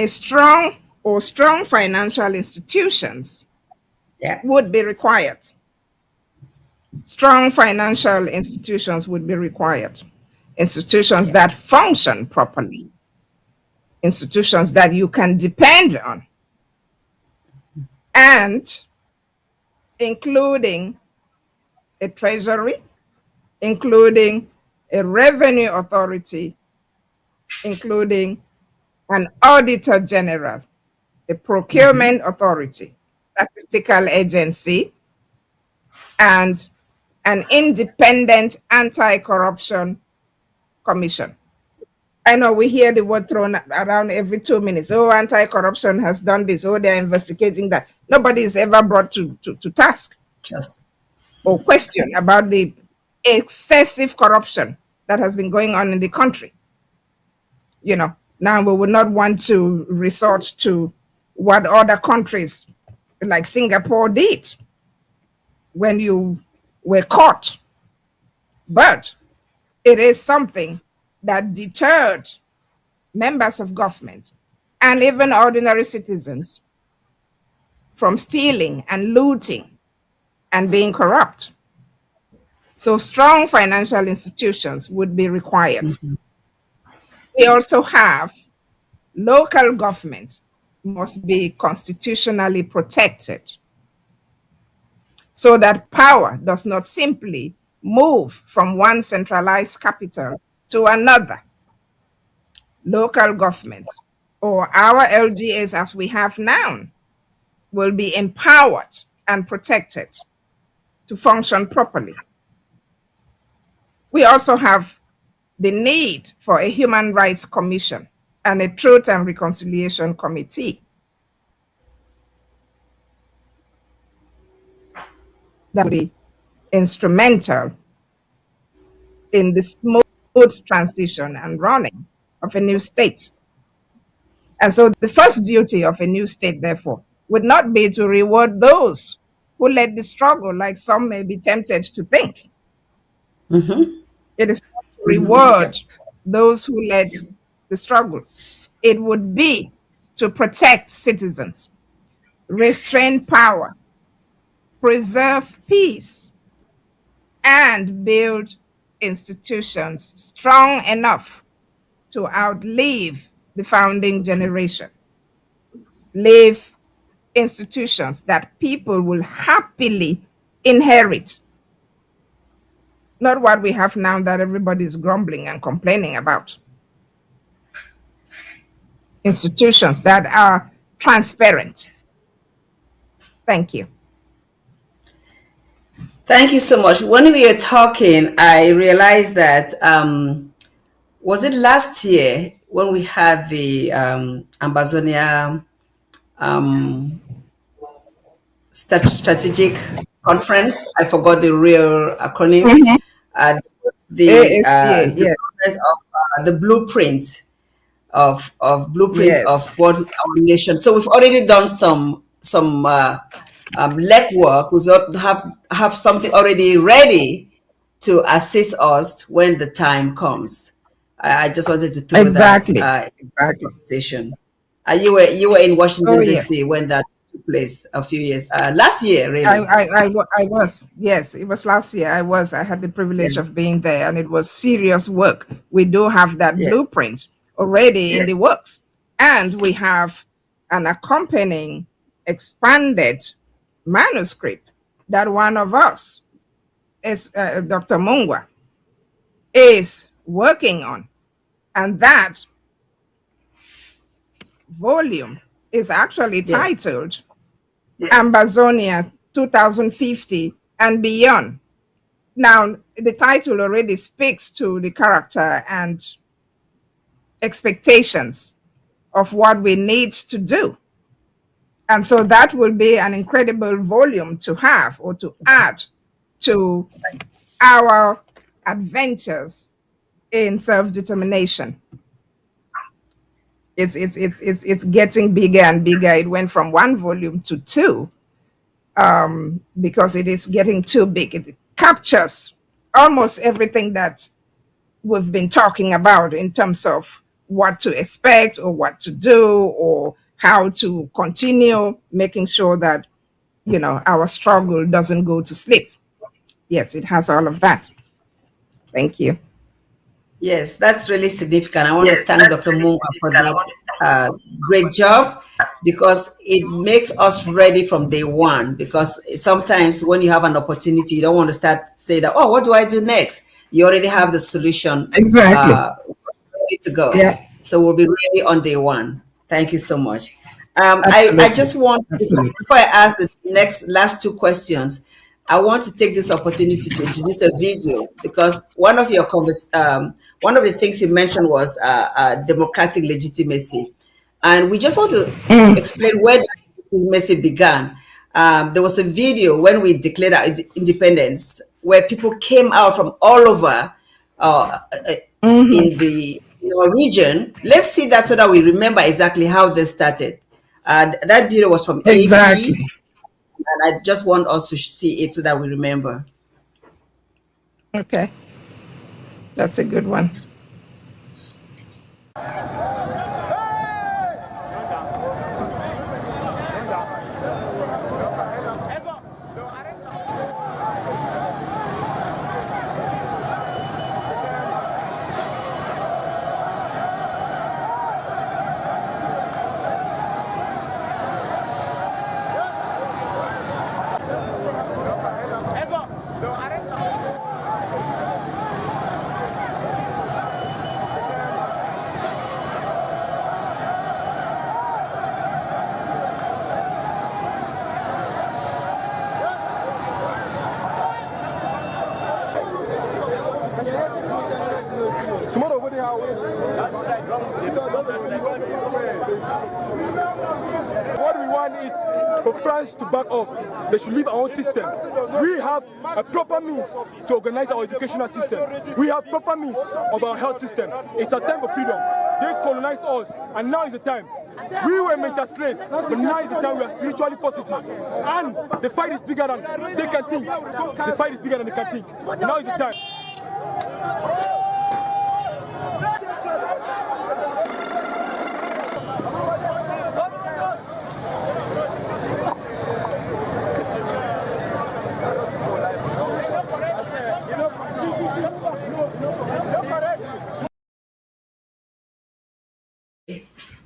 Strong financial institutions would be required. Strong financial institutions would be required. Institutions that function properly. Institutions that you can depend on. And including a treasury, including a revenue authority, including an auditor general, a procurement authority, statistical agency, and an independent anti-corruption commission. I know we hear the word thrown around every 2 minutes. Oh, anti-corruption has done this. Oh, they're investigating that. Nobody is ever brought to task or question about the excessive corruption that has been going on in the country. You know, now we would not want to resort to what other countries like Singapore did when you were caught. But it is something that deterred members of government and even ordinary citizens from stealing and looting and being corrupt. So strong financial institutions would be required. We also have Local government must be constitutionally protected so that power does not simply move from one centralized capital to another. Local governments, or our LGAs as we have now, will be empowered and protected to function properly. We also have the need for a human rights commission and a truth and reconciliation committee that will be instrumental in the smooth transition and running of a new state. And so the first duty of a new state, therefore, would not be to reward those who led the struggle, like some may be tempted to think. It is not to reward those who led the struggle. It would be to protect citizens, restrain power, preserve peace, and build institutions strong enough to outlive the founding generation. Leave institutions that people will happily inherit. Not what we have now that everybody is grumbling and complaining about. Institutions that are transparent. Thank you. Thank you so much. When we were talking, I realized that was it last year when we had the Ambazonia strategic conference? I forgot the real acronym. The ASPA, yes. development of the blueprint of Yes. what our nation. So we've already done some legwork. We've got to have something already ready to assist us when the time comes. I just wanted to throw that Exactly. conversation. You were in Oh, Washington yes. D.C. when that took place a few years last year, really. I was. Yes, it was last year. I had the privilege Yes, of being there, and it was serious work. We do have that yes, blueprint already in the works, and we have an accompanying expanded manuscript that one of us, is Dr. Mungwa, is working on, and that volume is actually yes, titled Ambazonia 2050 and Beyond. Now, the title already speaks to the character and expectations of what we need to do. And so that will be an incredible volume to have or to add to our adventures in self-determination. It's getting bigger and bigger. It went from one volume to two because it is getting too big. It captures almost everything that we've been talking about in terms of what to expect or what to do or how to continue making sure that our struggle doesn't go to sleep. Yes, it has all of that. Thank you. yes. That's really significant. I want to thank Dr. Munga for that great job because it makes us ready from day one. Because sometimes when you have an opportunity, you don't want to start saying that, oh, what do I do next? You already have the solution Exactly. ready to go. Yeah, So we'll be ready on day one. Thank you so much. I absolutely. just want, Absolutely. before I ask the last two questions, I want to take this opportunity to introduce a video because one of one of the things you mentioned was democratic legitimacy, and we just want to explain where the legitimacy began. There was a video when we declared our independence where people came out from all over in our region. Let's see that so that we remember exactly how this started. And that video was from Exactly. AB, and I just want us to see it so that we remember. Okay. That's a good one. What we want is for France to back off. They should leave our own system. We have a proper means to organize our educational system. We have proper means of our health system. It's a time of freedom. They colonized us, and now is the time. We were made as slaves, but now is the time we are spiritually positive. And the fight is bigger than they can think. The fight is bigger than they can think. Now is the time.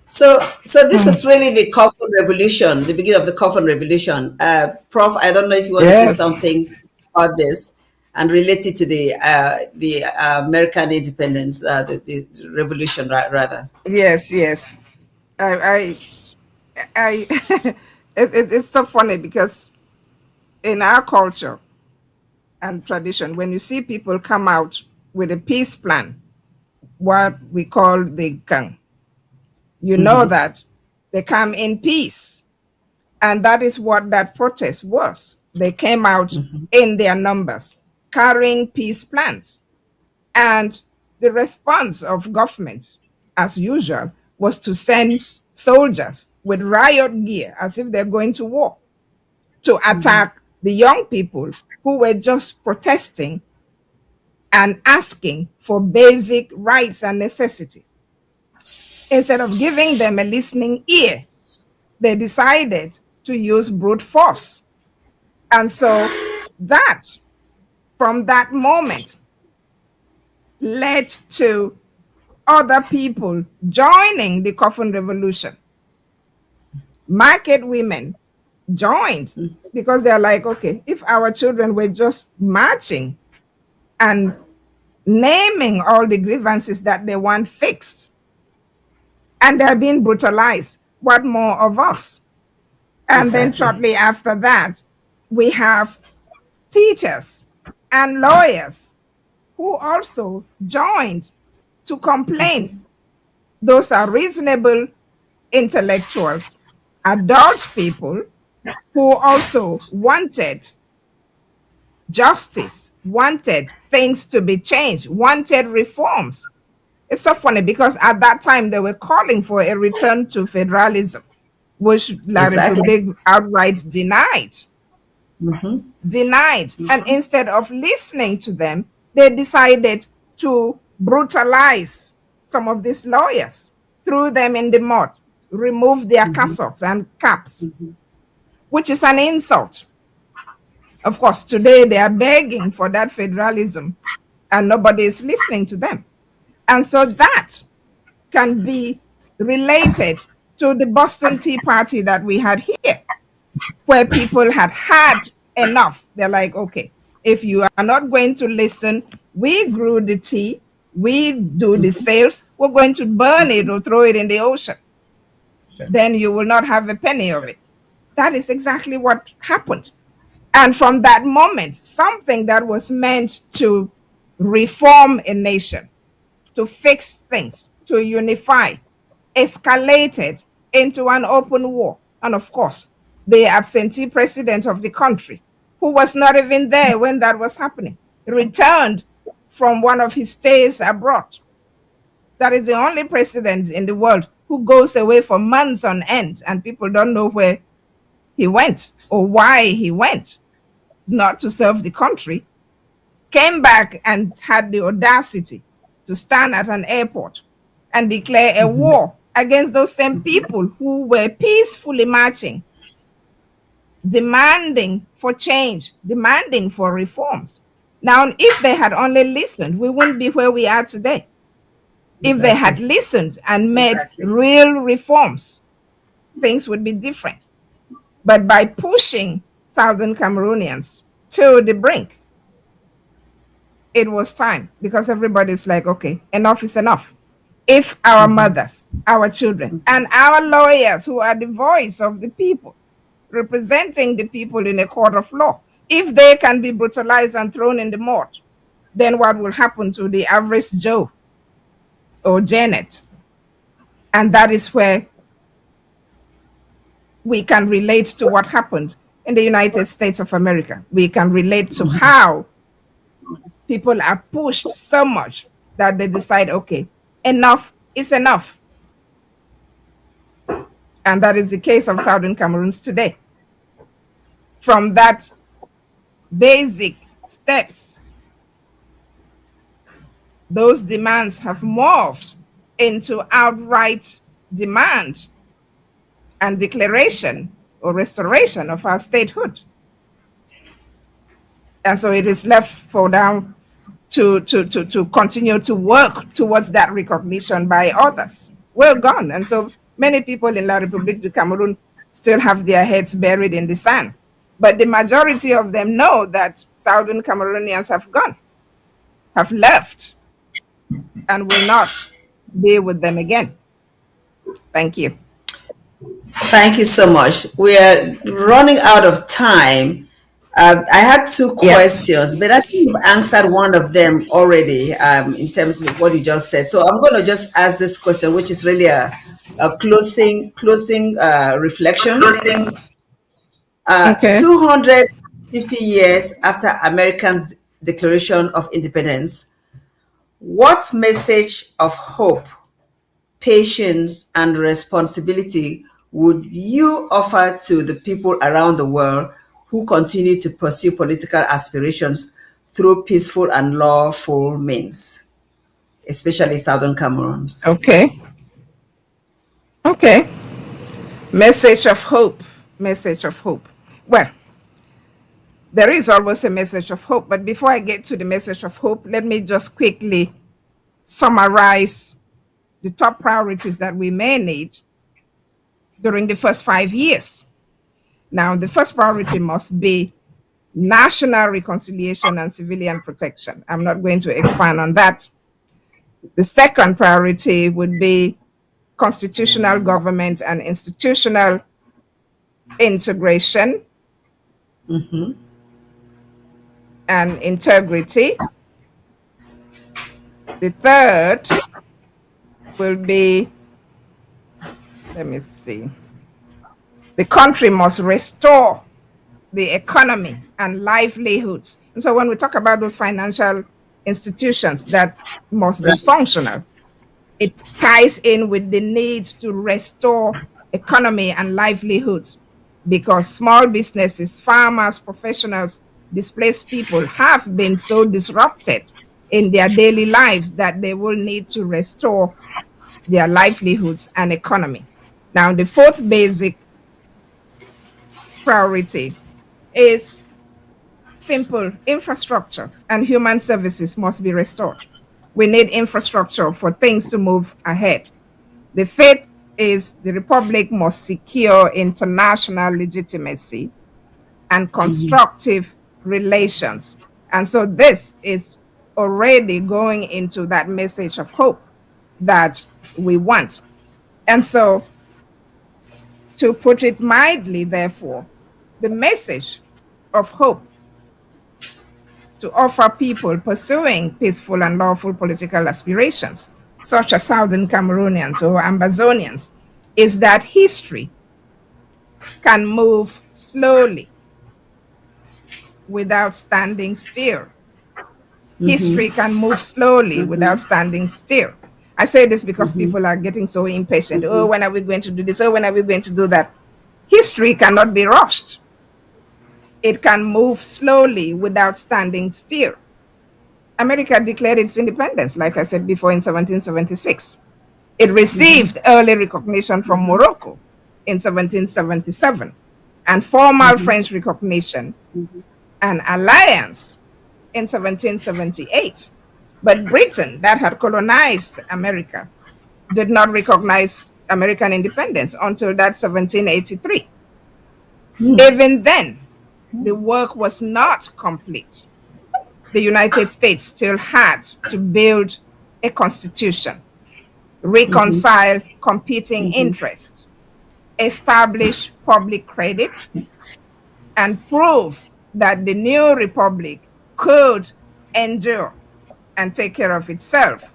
So this is really the coffin revolution, the beginning of the coffin revolution. Prof, I don't know if you want to say Yes. something about this and relate it to the American independence, the revolution, rather. Yes, yes. I it's so funny because in our culture and tradition, when you see people come out with a peace plan, what we call the gang, you know that they come in peace. And that is what that protest was. They came out in their numbers, carrying peace plans. And the response of government, as usual, was to send soldiers with riot gear as if they're going to war to attack the young people who were just protesting and asking for basic rights and necessities. Instead of giving them a listening ear, they decided to use brute force. And so that, from that moment, led to other people joining the coffin revolution. Market women joined because they're like, okay, if our children were just marching and naming all the grievances that they want fixed, and they're being brutalized, what more of us? And then shortly after that, we have teachers and lawyers who also joined to complain. Those are reasonable intellectuals, adult people who also wanted justice, wanted things to be changed, wanted reforms. It's so funny because at that time they were calling for a return to federalism, which La Republique outright denied. Denied. And instead of listening to them, they decided to brutalize some of these lawyers, threw them in the mud, removed their cassocks and caps, which is an insult. Of course, today they are begging for that federalism and nobody is listening to them. And so that can be related to the Boston Tea Party that we had here, where people had had enough. They're like, okay, if you are not going to listen, we grew the tea, we do the sales, we're going to burn it or throw it in the ocean. Then you will not have a penny of it. That is exactly what happened. And from that moment, something that was meant to reform a nation, to fix things, to unify, escalated into an open war. And of course, the absentee president of the country, who was not even there when that was happening, returned from one of his stays abroad. That is the only president in the world who goes away for months on end and people don't know where he went or why he went. It's not to serve the country. Came back and had the audacity to stand at an airport and declare a war against those same people who were peacefully marching, demanding for change, demanding for reforms. Now, if they had only listened, we wouldn't be where we are today. If they had listened and made real reforms, things would be different. But by pushing Southern Cameroonians to the brink, it was time because everybody's like, okay, enough is enough. If our mothers, our children, and our lawyers, who are the voice of the people, representing the people in a court of law, if they can be brutalized and thrown in the mud, then what will happen to the average Joe or Janet? And that is where we can relate to what happened in the United States of America. We can relate to how people are pushed so much that they decide, okay, enough is enough. And that is the case of Southern Cameroons today. From that basic steps, those demands have morphed into outright demand and declaration or restoration of our statehood. And so it is left for them to continue to work towards that recognition by others. Well gone. And so many people in La République du Cameroun still have their heads buried in the sand. But the majority of them know that Southern Cameroonians have gone, have left, and will not be with them again. Thank you. Thank you so much. We are running out of time. I had two questions, but I think you've answered one of them already in terms of what you just said. So I'm going to just ask this question, which is really a closing reflection. Okay. 250 years after Americans' Declaration of Independence, what message of hope, patience, and responsibility would you offer to the people around the world who continue to pursue political aspirations through peaceful and lawful means, especially Southern Cameroons? Okay. Okay. Message of hope. Message of hope. Well, there is always a message of hope, but before I get to the message of hope, let me just quickly summarize the top priorities that we may need during the first 5 years. Now, the first priority must be national reconciliation and civilian protection. I'm not going to expand on that. The second priority would be constitutional government and institutional integration and integrity. The third will be, let me see, the country must restore the economy and livelihoods. And so when we talk about those financial institutions that must be functional, it ties in with the need to restore economy and livelihoods, because small businesses, farmers, professionals, displaced people have been so disrupted in their daily lives that they will need to restore their livelihoods and economy. Now, the fourth basic priority is simple: infrastructure and human services must be restored. We need infrastructure for things to move ahead. The fifth is the Republic must secure international legitimacy and constructive relations. And so this is already going into that message of hope that we want. And so, to put it mildly, therefore, the message of hope to offer people pursuing peaceful and lawful political aspirations, such as Southern Cameroonians or Ambazonians, is that history can move slowly without standing still. History can move slowly without standing still. I say this because people are getting so impatient. Oh, when are we going to do this? Oh, when are we going to do that? History cannot be rushed. It can move slowly without standing still. America declared its independence, like I said before, in 1776. It received early recognition from Morocco in 1777, and formal French recognition and alliance in 1778. But Britain, that had colonized America, did not recognize American independence until that 1783. Even then, the work was not complete. The United States still had to build a constitution, reconcile competing interests, establish public credit, and prove that the new republic could endure and take care of itself.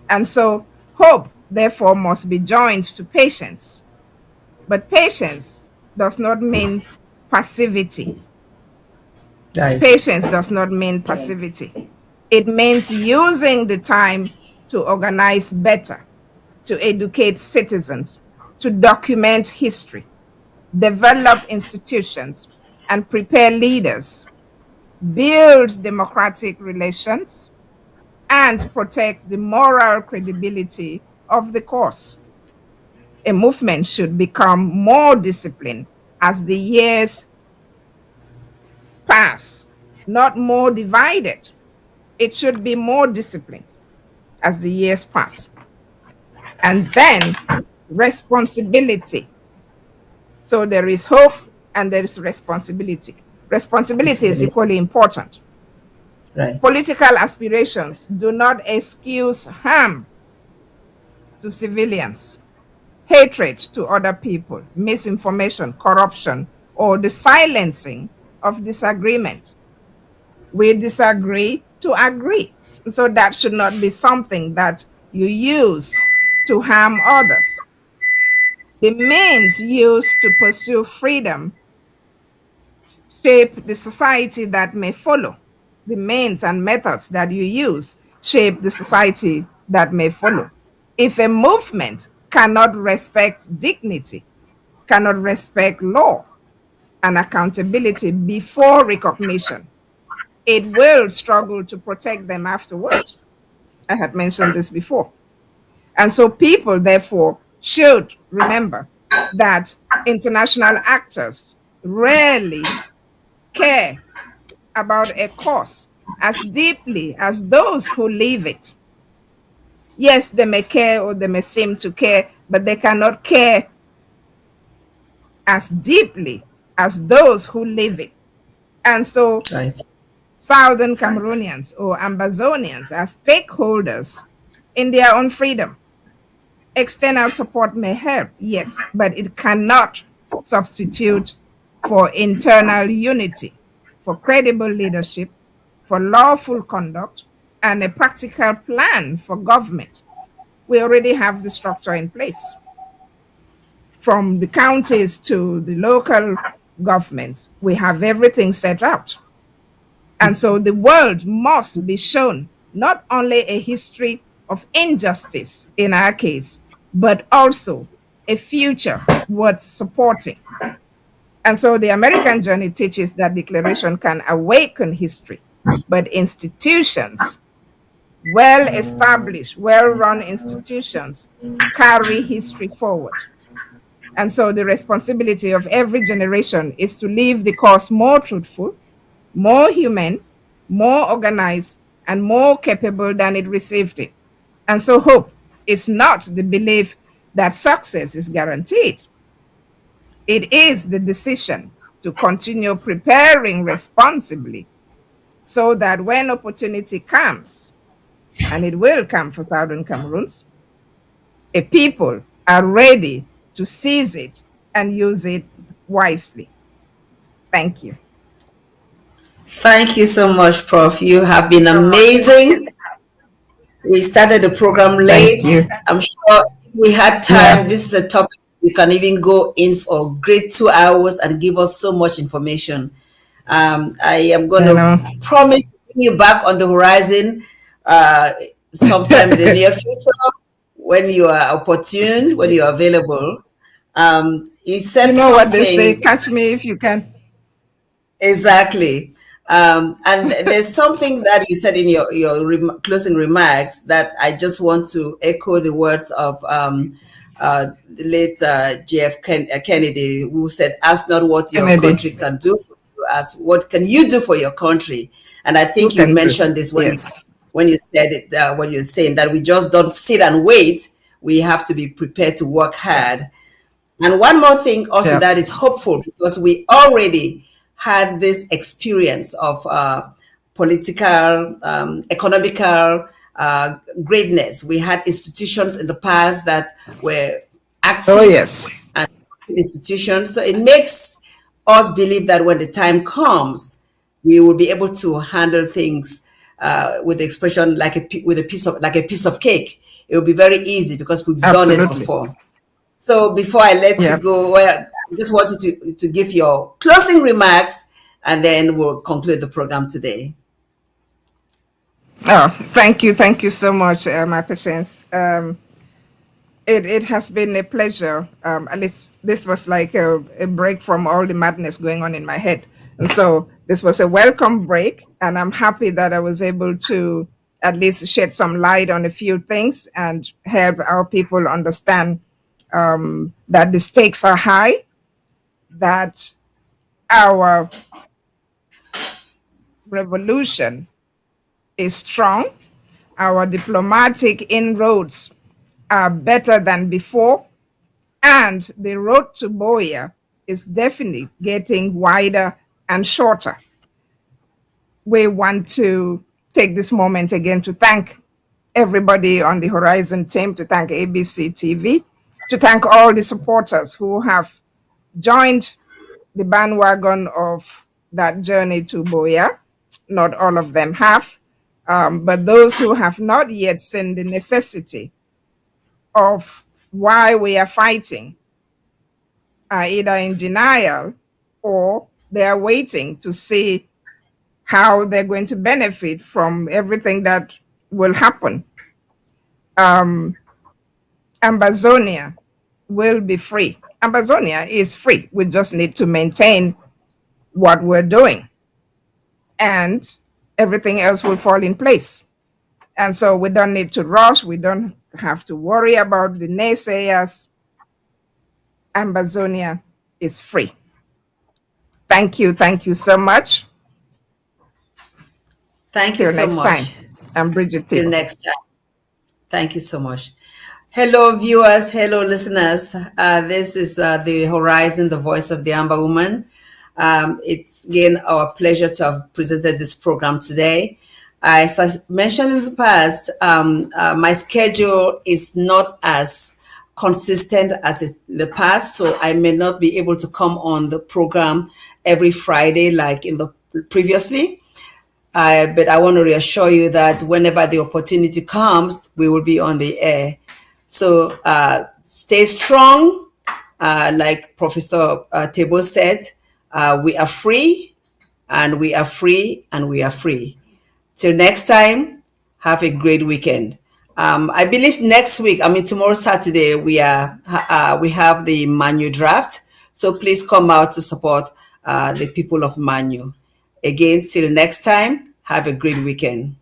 And so hope, therefore, must be joined to patience. But patience does not mean passivity. Right. Patience does not mean passivity. It means using the time to organize better, to educate citizens, to document history, develop institutions, and prepare leaders, build democratic relations, and protect the moral credibility of the cause. A movement should become more disciplined as the years pass, not more divided. It should be more disciplined as the years pass. And then responsibility. So there is hope and there is responsibility. Responsibility is equally important. Right. Political aspirations do not excuse harm to civilians, hatred to other people, misinformation, corruption, or the silencing of disagreement. We disagree to agree. So that should not be something that you use to harm others. The means used to pursue freedom shape the society that may follow. The means and methods that you use shape the society that may follow. If a movement cannot respect dignity, cannot respect law and accountability before recognition, it will struggle to protect them afterward. I had mentioned this before. And so people, therefore, should remember that international actors rarely care about a cause as deeply as those who live it. Yes, they may care or they may seem to care, but they cannot care as deeply as those who live it. And so Right. Southern Cameroonians or Ambazonians are stakeholders in their own freedom. External support may help, yes, but it cannot substitute for internal unity, for credible leadership, for lawful conduct, and a practical plan for government. We already have the structure in place. From the counties to the local governments, we have everything set out. And so the world must be shown not only a history of injustice in our case, but also a future worth supporting. And so the American journey teaches that declaration can awaken history, but institutions, well established, well run institutions, carry history forward. And so the responsibility of every generation is to leave the cause more truthful, more human, more organized, and more capable than it received it. And so hope is not the belief that success is guaranteed. It is the decision to continue preparing responsibly so that when opportunity comes, and it will come for Southern Cameroons, a people are ready to seize it and use it wisely. Thank you. Thank you so much, Prof. You have been amazing. We started the program Thank late. you. I'm sure if we had time. Yeah. This is a topic you can even go in for a great 2 hours and give us so much information. I am going You to know, promise to bring you back on the horizon sometime in the near future when you are opportune, when you are available. You said you know what they say, something. catch me if you can. Exactly. And there's something that you said in your closing remarks that I just want to echo the words of the late JF Kennedy, who said, ask not what your Kennedy. country can do for you, ask what can you do for your country. And I think Who you can do? mentioned this Yes. when you said it, when you're saying that we just don't sit and wait. We have to be prepared to work hard. And one more thing also Yeah. that is hopeful, because we already had this experience of political, economical greatness. We had institutions in the past that were active Oh, yes. and institutions. So it makes us believe that when the time comes, we will be able to handle things with the expression with a piece of cake. It will be very easy because we've done it Absolutely. before. So before I let you Yep. go, well, I just want you to give your closing remarks, and then we'll conclude the program today. Oh, thank you so much, my patience. It has been a pleasure. At least this was like a break from all the madness going on in my head, and so this was a welcome break. And I'm happy that I was able to at least shed some light on a few things and help our people understand that the stakes are high, that our revolution is strong, our diplomatic inroads are better than before, and the road to Boya is definitely getting wider and shorter. We want to take this moment again to thank everybody on the Horizon team, to thank ABC TV, to thank all the supporters who have joined the bandwagon of that journey to Boya. Not all of them have, but those who have not yet seen the necessity of why we are fighting are either in denial or they are waiting to see how they're going to benefit from everything that will happen. Ambazonia will be free. Ambazonia is free. We just need to maintain what we're doing, and everything else will fall in place. And so we don't need to rush. We don't have to worry about the naysayers. Ambazonia is free. Thank you. Thank you so much. Thank you Till so next time. much. I'm Bridget Till TEBOH. next time. Thank you so much. Hello, viewers. Hello, listeners. This is the Horizon, the voice of the Amber Woman. It's again our pleasure to have presented this program today. As I mentioned in the past, my schedule is not as consistent as in the past, so I may not be able to come on the program every Friday like in the previously. But I want to reassure you that whenever the opportunity comes, we will be on the air. So stay strong. Like Professor TEBOH said, we are free, and we are free, and we are free. Till next time, have a great weekend. I believe next week, tomorrow Saturday, we have the Manu draft. So please come out to support the people of Manu. Again, till next time, have a great weekend.